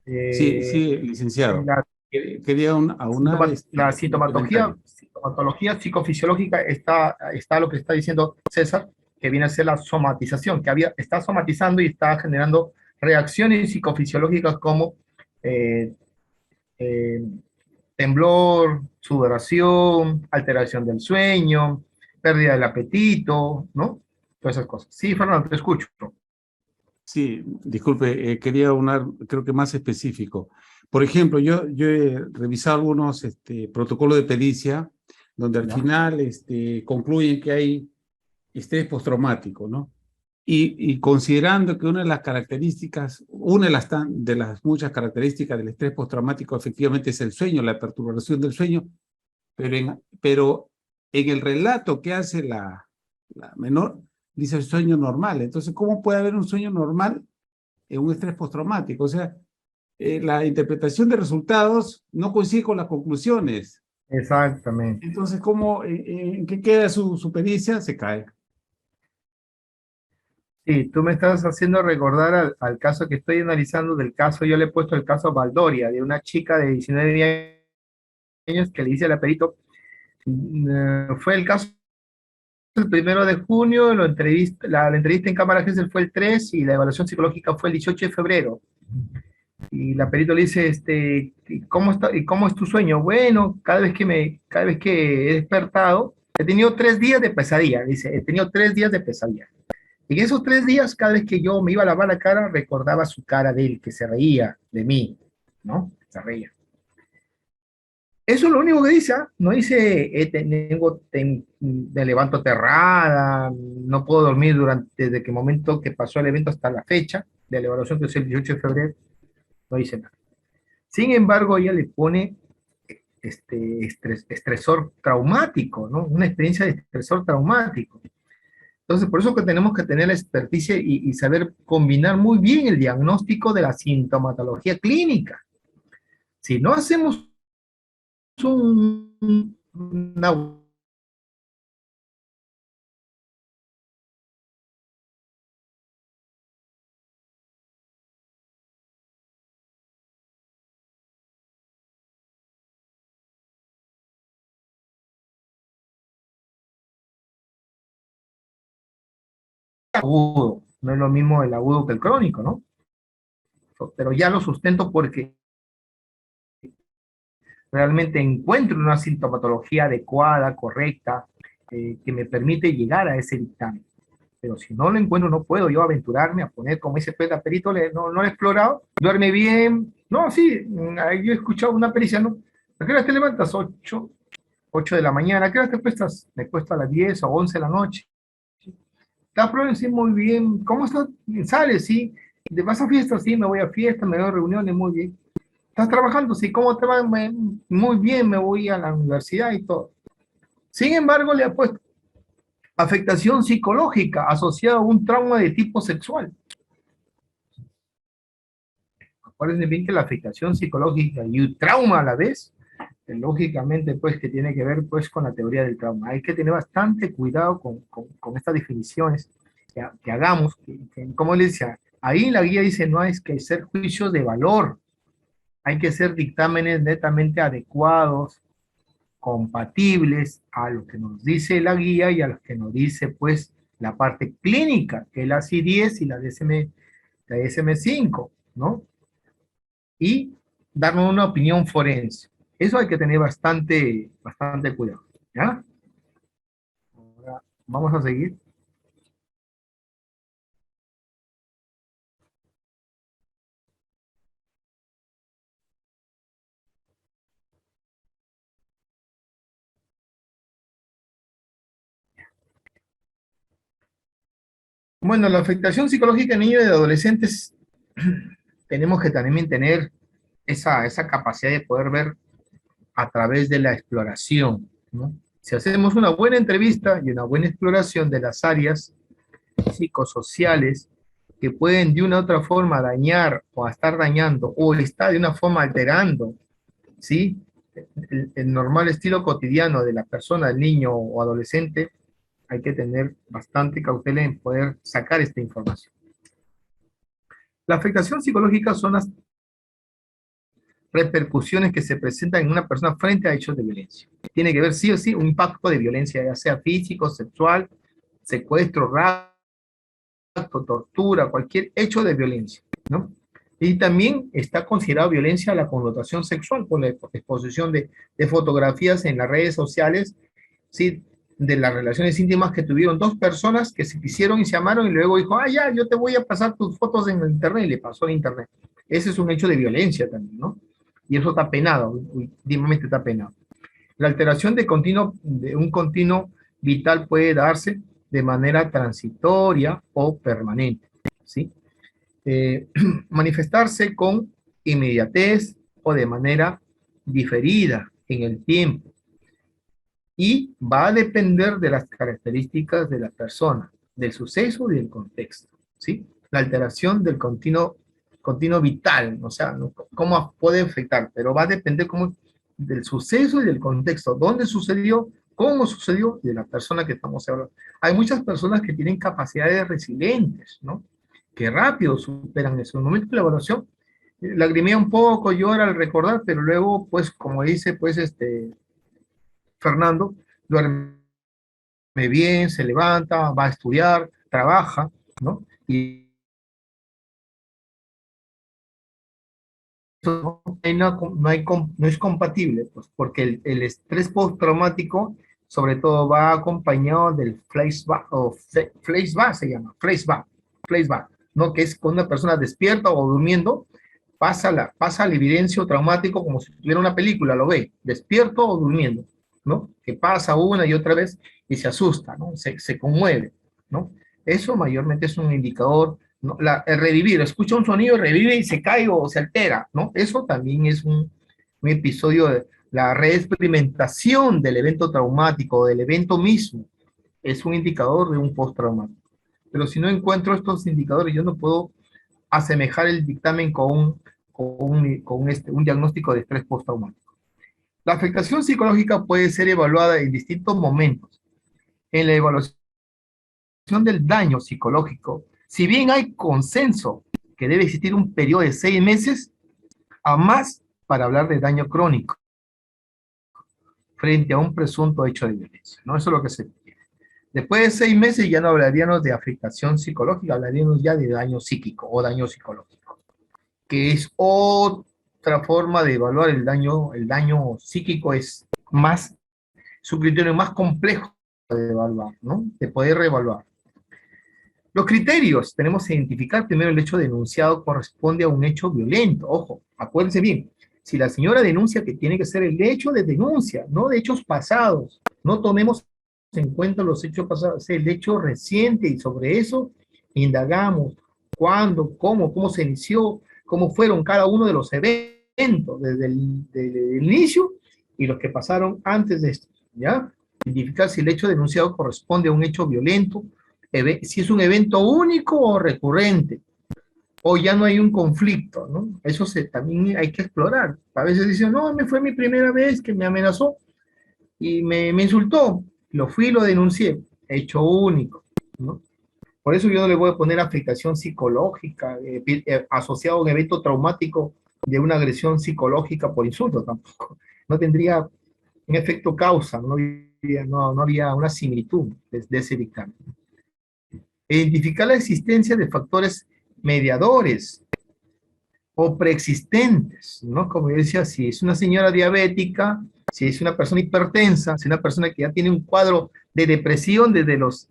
Sí, Eh, sí, licenciado. la, Quería aunar la un comentario. sintomatología psicofisiológica está lo que está diciendo César, que viene a ser la somatización, que está somatizando y está generando reacciones psicofisiológicas como eh, eh, temblor, sudoración, alteración del sueño, pérdida del apetito, ¿no? Todas esas cosas. Sí, Fernando, te escucho. Sí, disculpe, quería aunar, creo que más específico. Por ejemplo, yo he revisado algunos protocolos de pericia donde al ¿Ya? final concluyen que hay estrés postraumático, ¿no? Y considerando que una de las características, una de las muchas características del estrés postraumático efectivamente es el sueño, la perturbación del sueño, pero en el relato que hace la menor, dice sueño normal. Entonces, ¿cómo puede haber un sueño normal en un estrés postraumático? O sea, la interpretación de resultados no coincide con las conclusiones. Exactamente. Entonces, ¿cómo, en qué queda su pericia? Se cae. Sí, tú me estás haciendo recordar al caso que estoy analizando del caso, yo le he puesto el caso Valdoria, de una chica de 19 años que le dice al perito, fue el caso el 1 de junio, la entrevista en cámara Gesell fue el 3 y la evaluación psicológica fue el 18 de febrero. Y la perito le dice, ¿y cómo es tu sueño? Bueno, cada vez que he despertado, he tenido 3 días de pesadilla, dice, he tenido 3 días de pesadilla. En esos 3 días, cada vez que yo me iba a lavar la cara, recordaba su cara de él, que se reía de mí, ¿no? Se reía. Eso es lo único que dice, ¿ah? No dice, me levanto aterrada, no puedo dormir desde el momento que pasó el evento hasta la fecha de la evaluación, que es el 18 de febrero, no dice nada. Sin embargo, ella le pone estresor traumático, ¿no? Una experiencia de estresor traumático. Entonces, por eso que tenemos que tener la experticia y saber combinar muy bien el diagnóstico de la sintomatología clínica. Si no hacemos una agudo, no es lo mismo el agudo que el crónico, ¿no? Pero ya lo sustento porque realmente encuentro una sintomatología adecuada, correcta, que me permite llegar a ese dictamen. Pero si no lo encuentro, no puedo yo aventurarme a poner, como ese perito, no lo he explorado, duerme bien. No, sí, yo he escuchado una pericia, ¿no? ¿A qué hora te levantas? 8 de la mañana. ¿A qué hora te cuestas? Me cuesta a las 10 o 11 de la noche. ¿Estás probando? Sí, muy bien. ¿Cómo estás? ¿Sales? Sí. ¿Te vas a fiestas? Sí, me voy a fiestas, me voy a reuniones, muy bien. ¿Estás trabajando? Sí. ¿Cómo te va? Muy bien, me voy a la universidad y todo. Sin embargo, le ha puesto afectación psicológica asociada a un trauma de tipo sexual. Acuérdense bien que la afectación psicológica y un trauma a la vez, lógicamente, pues, que tiene que ver, pues, con la teoría del trauma. Hay que tener bastante cuidado con estas definiciones que hagamos, como les decía, ahí la guía dice, no hay que hacer juicios de valor, hay que hacer dictámenes netamente adecuados, compatibles a lo que nos dice la guía y a lo que nos dice, pues, la parte clínica, que es la C10 y la DSM-5, ¿no? Y darnos una opinión forense. Eso hay que tener bastante cuidado, ¿ya? Ahora, vamos a seguir. Bueno, la afectación psicológica en niños y adolescentes, tenemos que también tener esa capacidad de poder ver a través de la exploración, ¿no? Si hacemos una buena entrevista y una buena exploración de las áreas psicosociales que pueden de una u otra forma dañar o estar dañando o está de una forma alterando, ¿sí? El normal estilo cotidiano de la persona, del niño o adolescente, hay que tener bastante cautela en poder sacar esta información. La afectación psicológica son las repercusiones que se presentan en una persona frente a hechos de violencia. Tiene que ver sí o sí un impacto de violencia, ya sea físico, sexual, secuestro, rapto, tortura, cualquier hecho de violencia, ¿no? Y también está considerado violencia la connotación sexual por la exposición de fotografías en las redes sociales, ¿sí? De las relaciones íntimas que tuvieron dos personas que se quisieron y se amaron y luego dijo, ya, yo te voy a pasar tus fotos en el internet y le pasó en internet. Ese es un hecho de violencia también, ¿no? Y eso está penado, últimamente está penado. La alteración de un continuo vital puede darse de manera transitoria o permanente, ¿sí? Manifestarse con inmediatez o de manera diferida en el tiempo. Y va a depender de las características de la persona, del suceso y del contexto, ¿sí? La alteración del continuo vital, o sea, cómo puede afectar, pero va a depender del suceso y del contexto, dónde sucedió, cómo sucedió y de la persona que estamos hablando. Hay muchas personas que tienen capacidades resilientes, ¿no? Que rápido superan eso. En el momento de la evaluación, lagrimea un poco, llora al recordar, pero luego, pues, como dice, pues, Fernando, duerme bien, se levanta, va a estudiar, trabaja, ¿no? Y eso no es compatible, pues, porque el estrés postraumático, sobre todo, va acompañado del flashback, se llama, flashback, ¿no? Que es cuando una persona despierta o durmiendo, pasa al evidencio traumático como si tuviera una película, lo ve, despierto o durmiendo, ¿no? Que pasa una y otra vez y se asusta, ¿no? Se conmueve, ¿no? Eso mayormente es un indicador, ¿no? El revivir, escucha un sonido, revive y se cae o se altera, ¿no? Eso también es un episodio de la reexperimentación del evento traumático, del evento mismo, es un indicador de un postraumático. Pero si no encuentro estos indicadores, yo no puedo asemejar el dictamen con un diagnóstico de estrés postraumático. La afectación psicológica puede ser evaluada en distintos momentos. En la evaluación del daño psicológico, si bien hay consenso que debe existir un periodo de 6 meses a más para hablar de daño crónico frente a un presunto hecho de violencia, ¿no? Eso es lo que se quiere. Después de 6 meses ya no hablaríamos de afectación psicológica, hablaríamos ya de daño psíquico o daño psicológico, que es otra forma de evaluar el daño. El daño psíquico es más, su criterio más complejo de evaluar, ¿no? De poder reevaluar. Los criterios, tenemos que identificar primero el hecho denunciado corresponde a un hecho violento. Ojo, acuérdense bien, si la señora denuncia, que tiene que ser el hecho de denuncia, no de hechos pasados. No tomemos en cuenta los hechos pasados, es el hecho reciente, y sobre eso indagamos cuándo, cómo se inició, cómo fueron cada uno de los eventos desde el inicio y los que pasaron antes de esto, ¿ya? Identificar si el hecho denunciado corresponde a un hecho violento, si es un evento único o recurrente, o ya no hay un conflicto, ¿no? Eso también hay que explorar. A veces dicen, no, fue mi primera vez que me amenazó y me insultó, lo fui y lo denuncié, hecho único, ¿no? Por eso yo no le voy a poner afectación psicológica asociado a un evento traumático de una agresión psicológica por insulto tampoco. No tendría un efecto causa, no habría una similitud de ese dictamen. Identificar la existencia de factores mediadores o preexistentes, ¿no? Como yo decía, si es una señora diabética, si es una persona hipertensa, si es una persona que ya tiene un cuadro de depresión desde los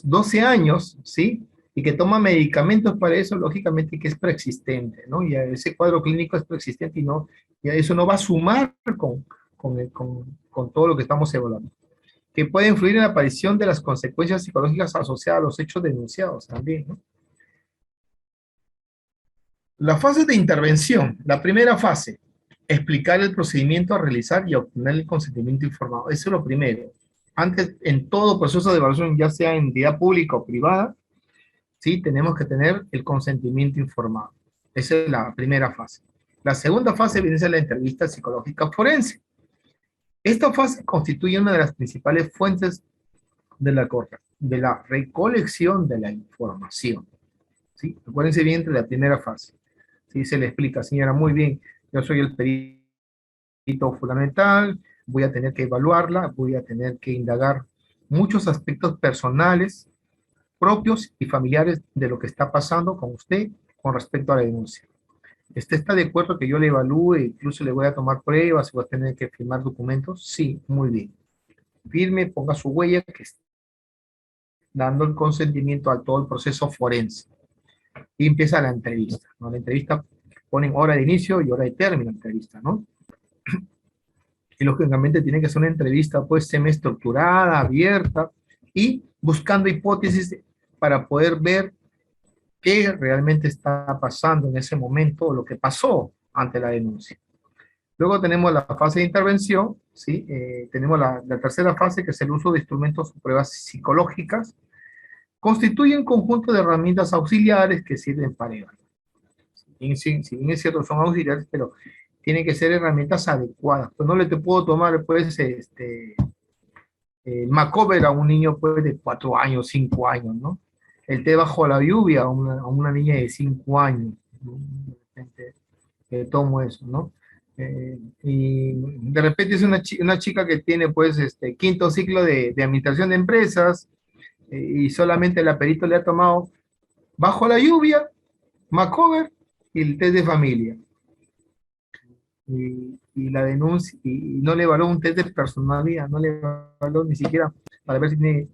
12 años, ¿sí? Y que toma medicamentos para eso, lógicamente que es preexistente, ¿no? Y ese cuadro clínico es preexistente y eso no va a sumar con todo lo que estamos evaluando. Que puede influir en la aparición de las consecuencias psicológicas asociadas a los hechos denunciados también, ¿no? La fase de intervención, la primera fase, explicar el procedimiento a realizar y obtener el consentimiento informado. Eso es lo primero. Antes, en todo proceso de evaluación, ya sea en entidad pública o privada, ¿sí? Tenemos que tener el consentimiento informado. Esa es la primera fase. La segunda fase viene a ser la entrevista psicológica forense. Esta fase constituye una de las principales fuentes de la recolección de la información, ¿sí? Acuérdense bien entre la primera fase. ¿Sí? Se le explica, señora, muy bien, yo soy el perito fundamental, voy a tener que evaluarla, voy a tener que indagar muchos aspectos personales, propios y familiares de lo que está pasando con usted con respecto a la denuncia. ¿Usted está de acuerdo que yo le evalúe, incluso le voy a tomar pruebas y voy a tener que firmar documentos? Sí, muy bien. Firme, ponga su huella, que está dando el consentimiento a todo el proceso forense. Y empieza la entrevista, ¿no? La entrevista ponen hora de inicio y hora de término de entrevista, ¿no? Y lógicamente tiene que ser una entrevista pues semi-estructurada, abierta y buscando hipótesis para poder ver qué realmente está pasando en ese momento o lo que pasó ante la denuncia. Luego tenemos la fase de intervención, ¿sí? Tenemos la tercera fase, que es el uso de instrumentos o pruebas psicológicas. Constituye un conjunto de herramientas auxiliares que sirven para evaluar. Si bien es cierto, son auxiliares, pero tienen que ser herramientas adecuadas. Pues no le te puedo tomar, pues, Macover a un niño pues, de 4 años, 5 años, ¿no? El té bajo la lluvia a una niña de 5 años, ¿no? De repente, tomo eso, ¿no? Y de repente es una chica que tiene, pues, quinto ciclo de administración de empresas, y solamente el perito le ha tomado bajo la lluvia, Macover y el test de familia. Y la denuncia, y no le evaluó un test de personalidad, no le evaluó ni siquiera para ver si tiene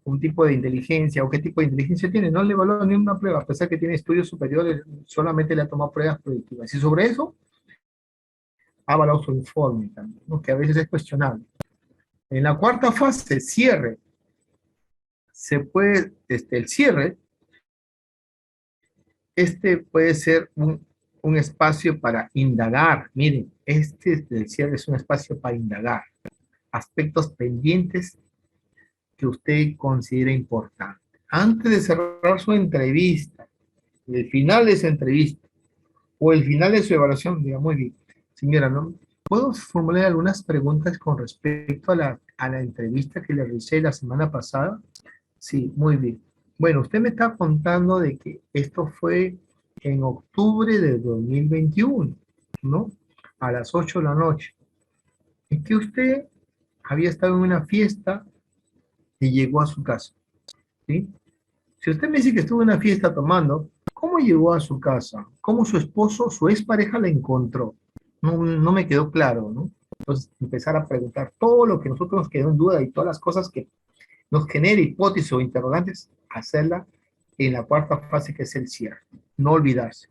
un tipo de inteligencia o qué tipo de inteligencia tiene, no le evaluó ni una prueba, a pesar que tiene estudios superiores, solamente le ha tomado pruebas predictivas. Y sobre eso, ha evaluado su informe también, ¿no? Que a veces es cuestionable. En la cuarta fase, cierre, el cierre, puede ser un espacio para indagar. Miren, el cierre es un espacio para indagar aspectos pendientes que usted considera importantes. Antes de cerrar su entrevista, el final de esa entrevista, o el final de su evaluación, diga, muy bien, señora, ¿no? ¿Puedo formular algunas preguntas con respecto a la entrevista que le realicé la semana pasada? Sí, muy bien. Bueno, usted me está contando de que esto fue en octubre de 2021, ¿no? A las 8 de la noche. Es que usted había estado en una fiesta y llegó a su casa, ¿sí? Si usted me dice que estuvo en una fiesta tomando, ¿cómo llegó a su casa? ¿Cómo su esposo, su expareja la encontró? No me quedó claro, ¿no? Entonces, empezar a preguntar todo lo que nosotros nos quedó en duda y todas las cosas que nos genera hipótesis o interrogantes, hacerla en la cuarta fase, que es el cierre. No olvidarse,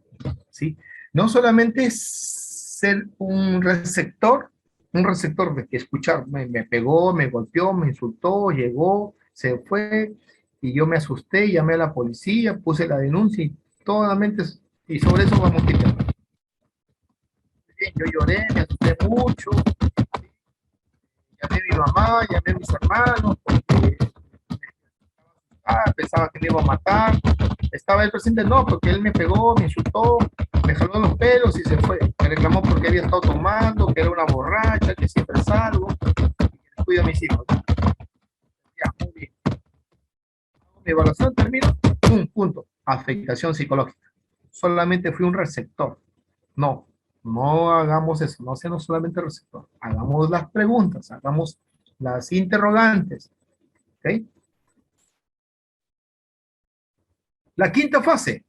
¿sí? No solamente ser un receptor de que escuchar, me pegó, me golpeó, me insultó, llegó, se fue, y yo me asusté, llamé a la policía, puse la denuncia y totalmente, y sobre eso vamos a ir. Yo lloré, me asusté mucho, llamé a mi mamá, llamé a mis hermanos, porque pensaba que me iba a matar. Estaba el presente, no, porque él me pegó, me insultó, me jaló los pelos y se fue. Me reclamó porque había estado tomando, que era una borracha, que siempre salgo, que cuido a mis hijos. Ya, muy bien. Mi evaluación terminó, un punto, afectación psicológica. Solamente fui un receptor. No hagamos eso, no seamos solamente receptor. Hagamos las preguntas, hagamos las interrogantes. ¿Ok? La quinta fase,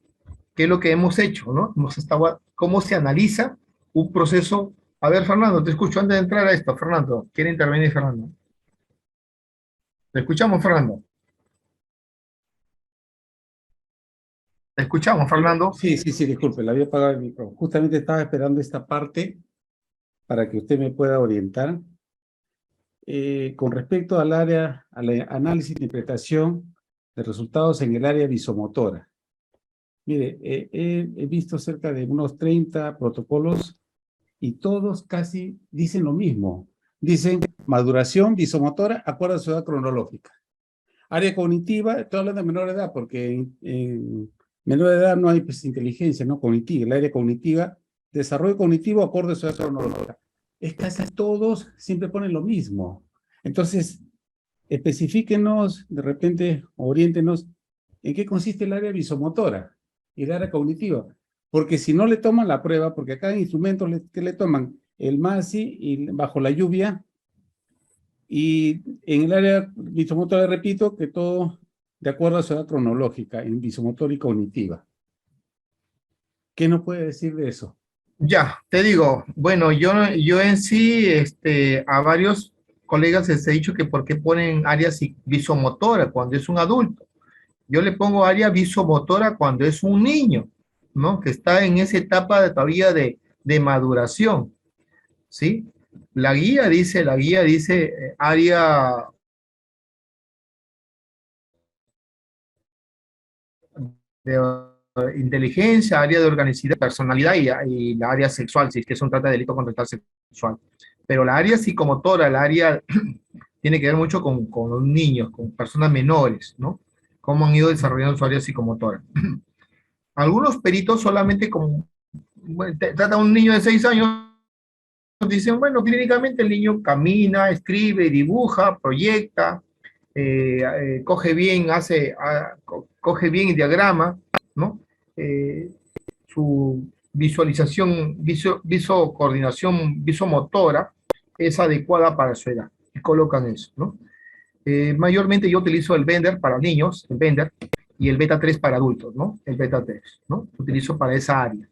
que es lo que hemos hecho, ¿no? Hemos estado, cómo se analiza un proceso. A ver, Fernando, te escucho antes de entrar a esto. Fernando, ¿quiere intervenir, Fernando? ¿Te escuchamos, Fernando? ¿Te escuchamos, Fernando? Sí, disculpe, le había apagado el micrófono. Justamente estaba esperando esta parte para que usted me pueda orientar. Con respecto al área, al análisis e interpretación de resultados en el área visomotora. Mire, he visto cerca de unos 30 protocolos y todos casi dicen lo mismo. Dicen maduración visomotora, acuerdo a su edad cronológica. Área cognitiva, estoy hablando de menor edad, porque en menor edad no hay pues, inteligencia no cognitiva. El área cognitiva, desarrollo cognitivo, acorde a su edad cronológica. Es casi todos siempre ponen lo mismo. Entonces, especifíquenos, de repente, oriéntenos, en qué consiste el área visomotora y el área cognitiva. Porque si no le toman la prueba, porque a cada instrumento que le toman el MASI y bajo la lluvia, y en el área visomotora, repito, que todo de acuerdo a su edad cronológica, en visomotora y cognitiva. ¿Qué nos puede decir de eso? Ya, te digo, bueno, yo en sí, a varios colegas les he dicho que por qué ponen área visomotora cuando es un adulto. Yo le pongo área visomotora cuando es un niño, ¿no? Que está en esa etapa todavía de maduración, ¿sí? La guía dice área de inteligencia, área de organicidad, personalidad y la área sexual, si es que eso trata de delito contra sexual. Pero la área psicomotora, la área tiene que ver mucho con los niños, con personas menores, ¿no? Cómo han ido desarrollando su área psicomotora. Algunos peritos solamente trata a un niño de 6 años, dicen, bueno, clínicamente el niño camina, escribe, dibuja, proyecta, coge bien, coge bien el diagrama, ¿no? Su visualización, coordinación visomotora es adecuada para su edad. Y colocan eso, ¿no? Mayormente yo utilizo el Bender para niños, el Bender, y el Beta 3 para adultos, ¿no? El Beta 3, ¿no? Utilizo para esa área.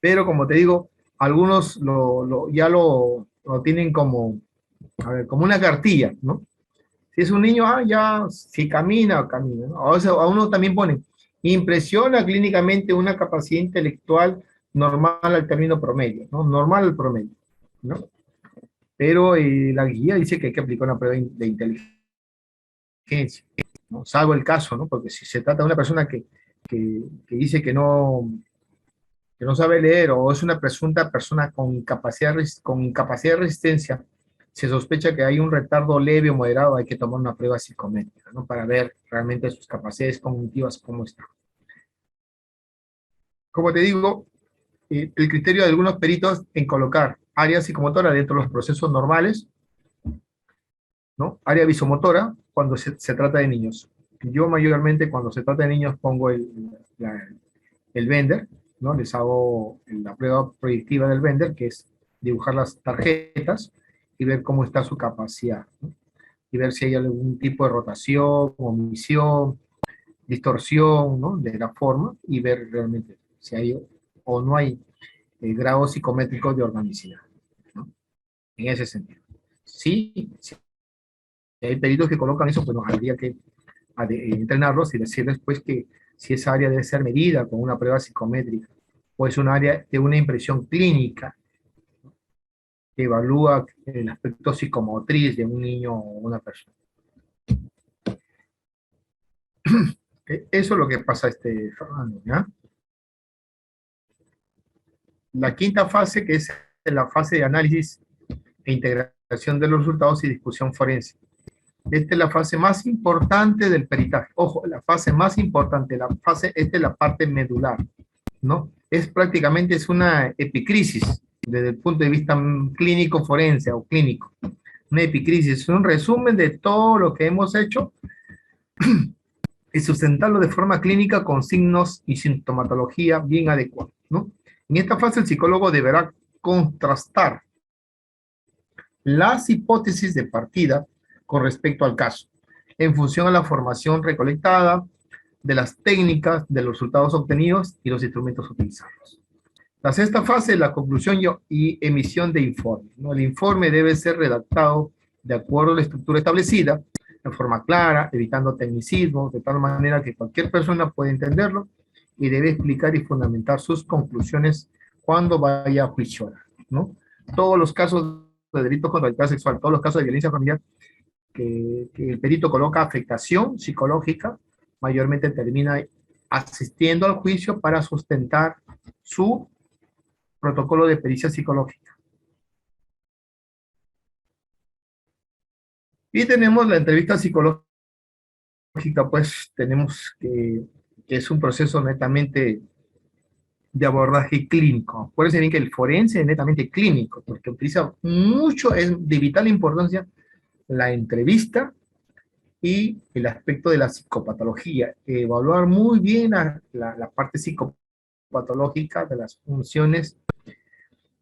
Pero como te digo, algunos ya lo tienen como, como una cartilla, ¿no? Si es un niño, ya, si camina, camina, ¿no? O sea, a uno también pone, impresiona clínicamente una capacidad intelectual normal al término promedio, ¿no? Normal al promedio, ¿no? Pero la guía dice que hay que aplicar una prueba de inteligencia, ¿no? Salvo el caso, ¿no? Porque si se trata de una persona que dice que no sabe leer o es una presunta persona con incapacidad de resistencia, se sospecha que hay un retardo leve o moderado, hay que tomar una prueba psicométrica, ¿no? Para ver realmente sus capacidades cognitivas cómo están. Como te digo, el criterio de algunos peritos en colocar área psicomotora dentro de los procesos normales, ¿no? Área visomotora cuando se trata de niños. Yo mayormente cuando se trata de niños pongo el Bender, ¿no? Les hago la prueba proyectiva del Bender, que es dibujar las tarjetas y ver cómo está su capacidad, ¿no? y ver si hay algún tipo de rotación, omisión, distorsión, ¿no?, de la forma, y ver realmente si hay o no hay grados psicométricos de organicidad, ¿no?, en ese sentido. Sí, sí, hay peritos que colocan eso, pues nos habría que entrenarlos y decirles pues que si esa área debe ser medida con una prueba psicométrica, o es un área de una impresión clínica que evalúa el aspecto psicomotriz de un niño o una persona. Eso es lo que pasa, Fernando, ¿ya? La quinta fase, que es la fase de análisis e integración de los resultados y discusión forense. Esta es la fase más importante del peritaje. Ojo, la fase más importante, esta es la parte medular, ¿no? Es prácticamente una epicrisis desde el punto de vista clínico forense o clínico. Una epicrisis es un resumen de todo lo que hemos hecho y sustentarlo de forma clínica con signos y sintomatología bien adecuados, ¿no? En esta fase el psicólogo deberá contrastar las hipótesis de partida con respecto al caso, en función a la información recolectada, de las técnicas, de los resultados obtenidos y los instrumentos utilizados. La sexta fase es la conclusión y emisión de informe, ¿no? El informe debe ser redactado de acuerdo a la estructura establecida, de forma clara, evitando tecnicismos, de tal manera que cualquier persona pueda entenderlo y debe explicar y fundamentar sus conclusiones cuando vaya a juicio oral, ¿no? Todos los casos de delitos contra la libertad sexual, todos los casos de violencia familiar que el perito coloca afectación psicológica, mayormente termina asistiendo al juicio para sustentar su protocolo de pericia psicológica. Y tenemos la entrevista psicológica, pues tenemos que es un proceso netamente de abordaje clínico. Acuérdense bien que el forense es netamente clínico, porque utiliza mucho, es de vital importancia la entrevista y el aspecto de la psicopatología. Evaluar muy bien la parte psicopatológica de las funciones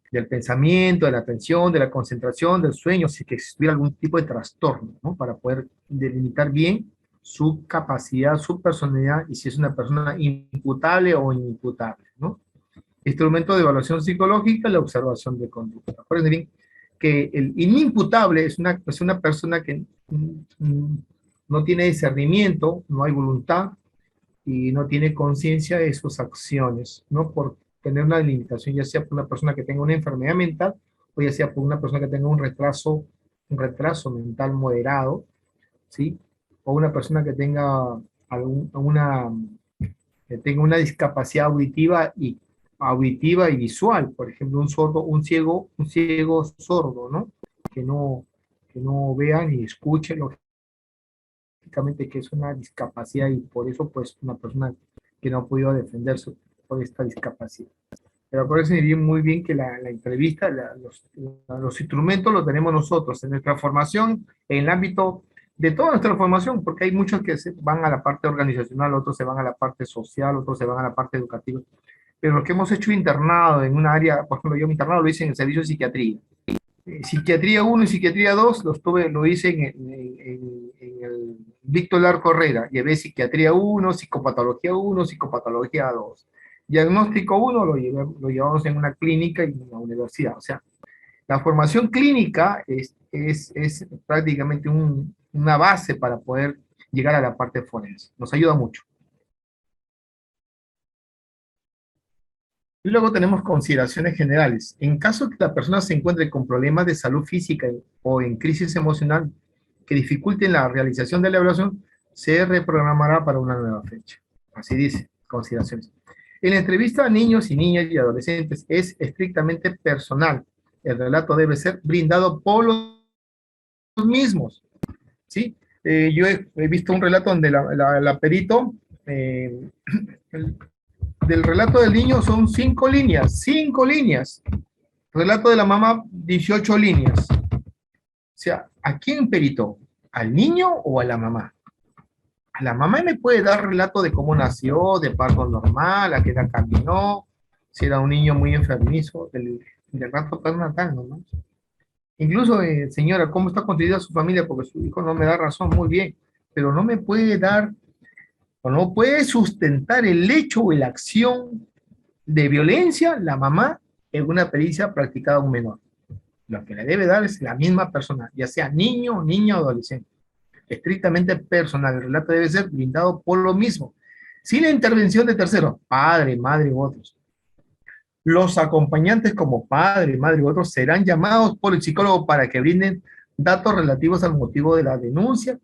del pensamiento, de la atención, de la concentración, del sueño, si que existiera algún tipo de trastorno, ¿no?, para poder delimitar bien su capacidad, su personalidad, y si es una persona imputable o inimputable, ¿no? Instrumento de evaluación psicológica, la observación de conducta. Acuérdense bien que el inimputable es una persona que no tiene discernimiento, no hay voluntad y no tiene conciencia de sus acciones, ¿no? Por tener una limitación, ya sea por una persona que tenga una enfermedad mental o ya sea por una persona que tenga un retraso mental moderado, ¿sí? O una persona que tenga una discapacidad auditiva y visual, por ejemplo, un ciego sordo, ¿no? Que no vea ni escuche, lógicamente que es una discapacidad y por eso pues una persona que no ha podido defenderse por esta discapacidad. Pero acuérdense muy bien que la entrevista, los instrumentos los tenemos nosotros en nuestra formación, en el ámbito de toda nuestra formación, porque hay muchos que van a la parte organizacional, otros se van a la parte social, otros se van a la parte educativa. Pero lo que hemos hecho internado en un área, por ejemplo, yo mi internado lo hice en el servicio de psiquiatría. Psiquiatría 1 y psiquiatría 2 lo hice en el Víctor Larco Herrera. Llevé psiquiatría 1, psicopatología 1, psicopatología 2. Diagnóstico 1 lo llevamos en una clínica y en la universidad. O sea, la formación clínica es prácticamente una base para poder llegar a la parte forense. Nos ayuda mucho. Y luego tenemos consideraciones generales. En caso que la persona se encuentre con problemas de salud física o en crisis emocional que dificulten la realización de la evaluación, se reprogramará para una nueva fecha. Así dice, consideraciones. En la entrevista a niños y niñas y adolescentes es estrictamente personal. El relato debe ser brindado por los mismos, ¿sí? Yo he visto un relato donde la perito, del relato del niño son 5 líneas. Relato de la mamá, 18 líneas. O sea, ¿a quién peritó? ¿Al niño o a la mamá? A la mamá me puede dar relato de cómo nació, de parto normal, a qué edad caminó, si era un niño muy enfermizo, del rato pernatal, ¿no? Incluso, señora, ¿cómo está constituida su familia? Porque su hijo no me da razón, muy bien, pero no me puede dar, o no puede sustentar el hecho o la acción de violencia la mamá en una pericia practicada a un menor. Lo que le debe dar es la misma persona, ya sea niño, niña o adolescente. Estrictamente personal. El relato debe ser brindado por lo mismo, sin la intervención de terceros, padre, madre u otros. Los acompañantes como padre, madre u otros serán llamados por el psicólogo para que brinden datos relativos al motivo de la denuncia,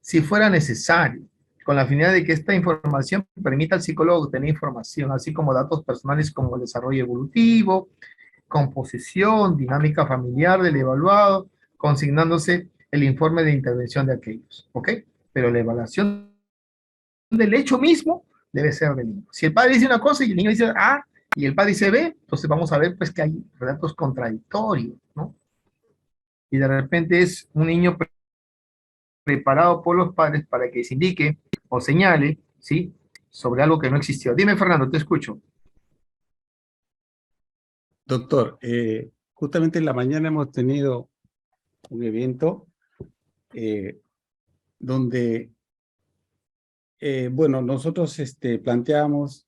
si fuera necesario, con la finalidad de que esta información permita al psicólogo obtener información, así como datos personales como el desarrollo evolutivo, composición, dinámica familiar del evaluado, consignándose el informe de intervención de aquellos, ¿ok? Pero la evaluación del hecho mismo debe ser del niño. Si el padre dice una cosa y el niño dice A y el padre dice B, entonces vamos a ver pues que hay relatos contradictorios, ¿no? Y de repente es un niño preparado por los padres para que se indique o señale, ¿sí? Sobre algo que no existió. Dime, Fernando, te escucho. Doctor, justamente en la mañana hemos tenido un evento donde, bueno, nosotros planteamos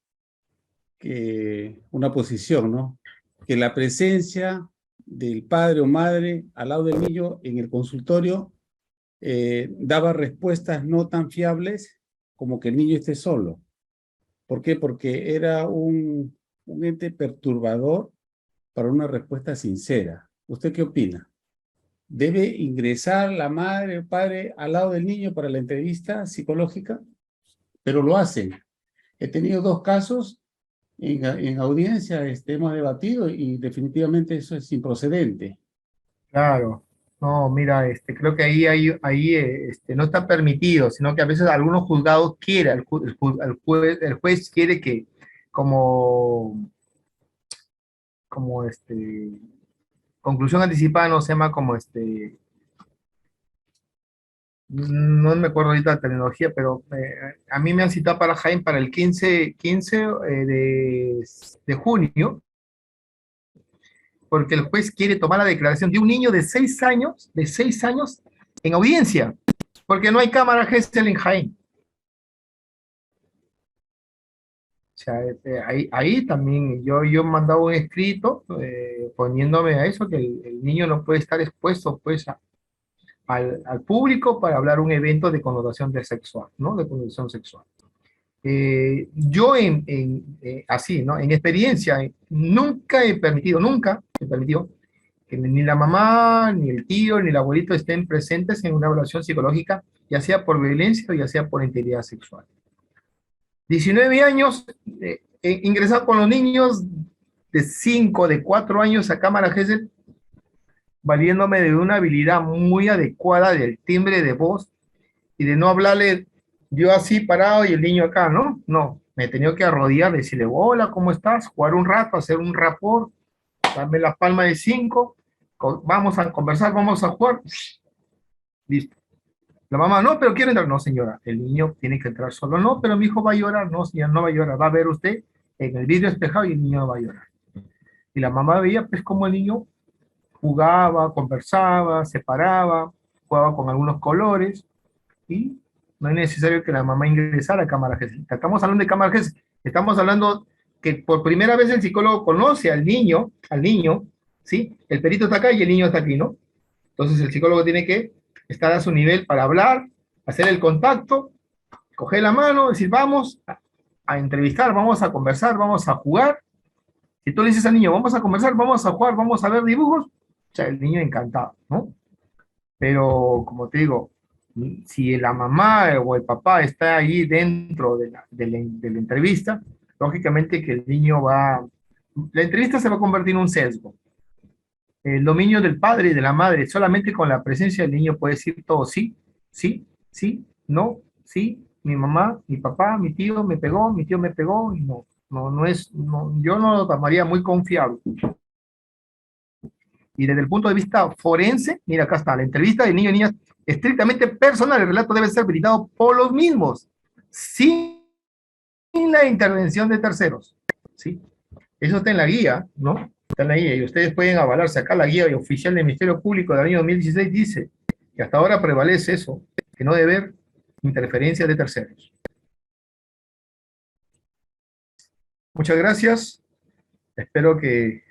que una posición, ¿no? Que la presencia del padre o madre al lado del niño en el consultorio daba respuestas no tan fiables como que el niño esté solo. ¿Por qué? Porque era un ente perturbador para una respuesta sincera. ¿Usted qué opina? ¿Debe ingresar la madre o padre al lado del niño para la entrevista psicológica? Pero lo hacen. He tenido 2 casos en audiencia, hemos debatido y definitivamente eso es improcedente. Claro. No, mira, creo que ahí no está permitido, sino que a veces algunos juzgados quieren, el juez quiere que como conclusión anticipada no se llama como no me acuerdo ahorita la terminología, pero a mí me han citado para Jaén para el 15 de junio, porque el juez quiere tomar la declaración de un niño de 6 años, en audiencia, porque no hay cámara Gesell en Jaén. O sea, ahí también yo he mandado un escrito poniéndome a eso, que el niño no puede estar expuesto pues al público para hablar un evento de connotación sexual, ¿no? De connotación sexual. Yo así, ¿no? En experiencia, nunca he permitido que ni la mamá, ni el tío, ni el abuelito estén presentes en una evaluación psicológica, ya sea por violencia o ya sea por integridad sexual. 19 años, ingresado con los niños de 5, de 4 años a cámara Gesell, valiéndome de una habilidad muy adecuada del timbre de voz y de no hablarle yo así parado y el niño acá, ¿no? No, me he tenido que arrodillar, decirle, hola, ¿cómo estás? Jugar un rato, hacer un rapport, darme la palma de 5, vamos a conversar, vamos a jugar. Listo. La mamá, no, pero quiere entrar. No, señora, el niño tiene que entrar solo. No, pero mi hijo va a llorar. No, señora, no va a llorar. Va a ver usted en el vidrio espejado y el niño va a llorar. Y la mamá veía, pues, cómo el niño jugaba, conversaba, se paraba, jugaba con algunos colores, y no es necesario que la mamá ingresara a cámara Gesell. Estamos hablando de cámara Gesell. Estamos hablando que por primera vez el psicólogo conoce al niño, ¿sí? El perito está acá y el niño está aquí, ¿no? Entonces el psicólogo tiene que estar a su nivel para hablar, hacer el contacto, coger la mano, decir, vamos a entrevistar, vamos a conversar, vamos a jugar. Si tú le dices al niño, vamos a conversar, vamos a jugar, vamos a ver dibujos, o sea, el niño encantado, ¿no? Pero, como te digo, si la mamá o el papá está ahí dentro de la entrevista, lógicamente que el niño la entrevista se va a convertir en un sesgo. El dominio del padre y de la madre, solamente con la presencia del niño puede decir todo sí, sí, sí, no, sí, mi mamá, mi papá, mi tío me pegó, mi tío me pegó, y no yo no lo tomaría muy confiable. Y desde el punto de vista forense, mira, acá está, la entrevista de niño y niñas estrictamente personal, el relato debe ser brindado por los mismos, sin la intervención de terceros, ¿sí? Eso está en la guía, ¿no? Están ahí, y ustedes pueden avalarse. Acá la guía oficial del Ministerio Público del año 2016 dice que hasta ahora prevalece eso, que no debe haber interferencia de terceros. Muchas gracias. Espero que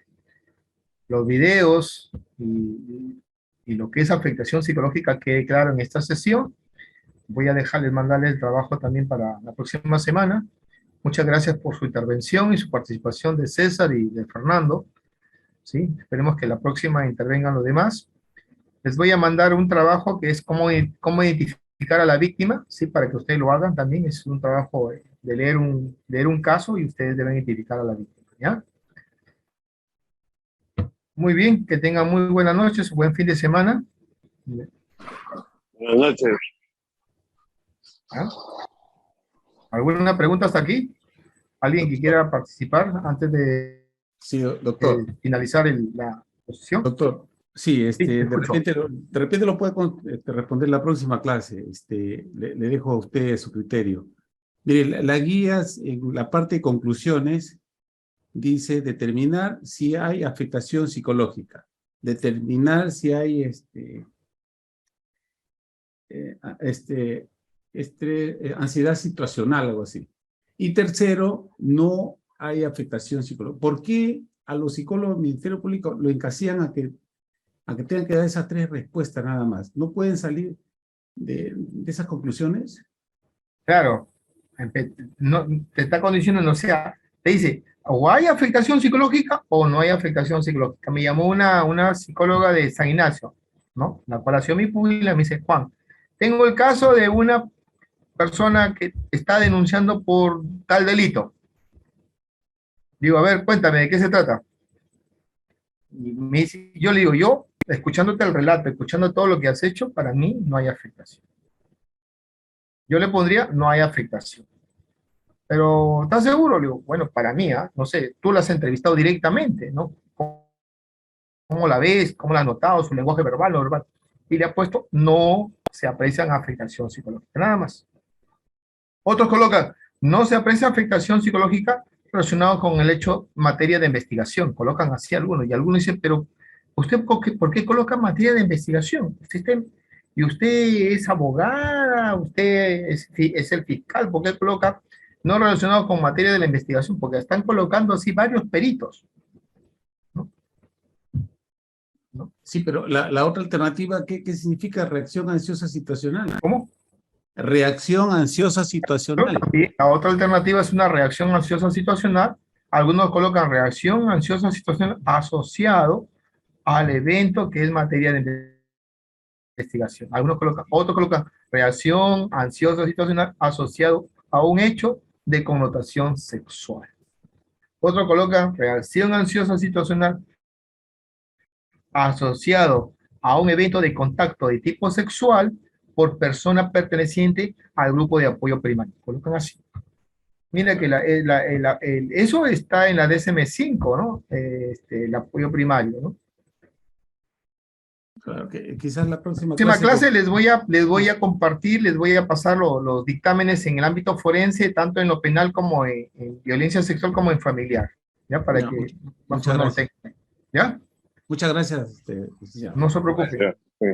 los videos y lo que es afectación psicológica quede claro en esta sesión. Voy a mandarles el trabajo también para la próxima semana. Muchas gracias por su intervención y su participación de César y de Fernando. ¿Sí? Esperemos que la próxima intervengan los demás. Les voy a mandar un trabajo que es cómo identificar a la víctima, ¿sí? Para que ustedes lo hagan también. Es un trabajo de leer un caso y ustedes deben identificar a la víctima, ¿ya? Muy bien, que tengan muy buenas noches, buen fin de semana. Buenas noches. ¿Ah? ¿Alguna pregunta hasta aquí? ¿Alguien que quiera participar antes de, sí, doctor. Finalizar la posición? Doctor, sí, Sí, de repente lo puede responder la próxima clase. Le dejo a usted su criterio. Mire, la guía, en la parte de conclusiones, dice determinar si hay afectación psicológica, determinar si hay ansiedad situacional, algo así. Y tercero, no hay afectación psicológica. ¿Por qué a los psicólogos del Ministerio Público lo encasillan a que tengan que dar esas 3 respuestas nada más? ¿No pueden salir de esas conclusiones? Claro, no, te está condicionando, o sea, te dice, o hay afectación psicológica o no hay afectación psicológica. Me llamó una psicóloga de San Ignacio, ¿no? La cual hacía mi pública, me dice, Juan, tengo el caso de una persona que está denunciando por tal delito. Digo, a ver, cuéntame, ¿de qué se trata? Y me dice, yo le digo, escuchándote el relato, escuchando todo lo que has hecho, para mí no hay afectación. Yo le pondría, no hay afectación. Pero, ¿estás seguro? Le digo, bueno, para mí, no sé, tú la has entrevistado directamente, ¿no? ¿Cómo la ves? ¿Cómo la has notado? ¿Su lenguaje verbal, no verbal? Y le ha puesto, no se aprecian afectación psicológica, nada más. Otros colocan, no se aprecia afectación psicológica relacionado con el hecho materia de investigación. Colocan así algunos, y algunos dicen, pero ¿usted por qué coloca materia de investigación? Y usted es abogada, usted es el fiscal, ¿por qué coloca no relacionado con materia de la investigación? Porque están colocando así varios peritos. ¿No? Sí, pero la otra alternativa, ¿qué significa reacción ansiosa situacional? ¿Cómo? Reacción ansiosa situacional. Sí, la otra alternativa es una reacción ansiosa situacional. Algunos colocan reacción ansiosa situacional asociado al evento que es materia de investigación. Otros colocan reacción ansiosa situacional asociado a un hecho de connotación sexual. Otros colocan reacción ansiosa situacional asociado a un evento de contacto de tipo sexual por persona perteneciente al grupo de apoyo primario. Colocan así. Mira que eso está en la DSM-5, ¿no? El apoyo primario, ¿no? Claro, que quizás la próxima clase les voy a compartir, les voy a pasar los dictámenes en el ámbito forense, tanto en lo penal como en violencia sexual como en familiar, ¿ya? Para que muchas gracias. ¿Ya? Muchas gracias. No se preocupe. Sí.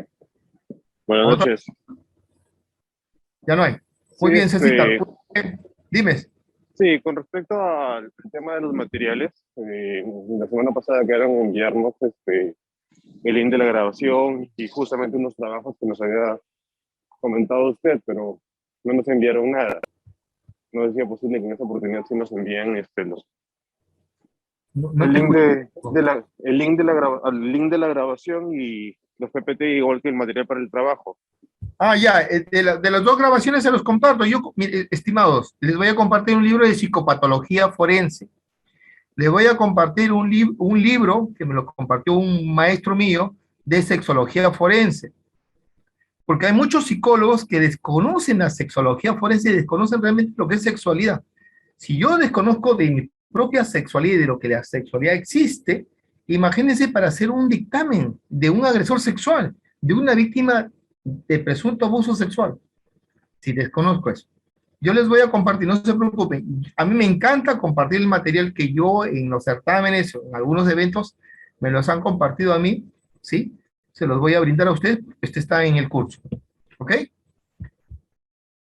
Buenas noches. Ya no hay. Muy bien, Cecita. Dime. Sí, con respecto al tema de los materiales, la semana pasada quedaron en enviarnos el link de la grabación y justamente unos trabajos que nos había comentado usted, pero no nos enviaron nada. No decía posible que en esta oportunidad sí nos envíen el link de la grabación y los PPT igual que el material para el trabajo. Ya, de las 2 grabaciones se los comparto. Estimados, les voy a compartir un libro de psicopatología forense. Les voy a compartir un libro que me lo compartió un maestro mío de sexología forense. Porque hay muchos psicólogos que desconocen la sexología forense y desconocen realmente lo que es sexualidad. Si yo desconozco de mi propia sexualidad y de lo que la sexualidad existe, imagínense para hacer un dictamen de un agresor sexual, de una víctima de presunto abuso sexual, si desconozco eso. Yo les voy a compartir, no se preocupen. A mí me encanta compartir el material que yo en los certámenes o en algunos eventos me los han compartido a mí, ¿sí? Se los voy a brindar a ustedes. Este está en el curso, ¿ok?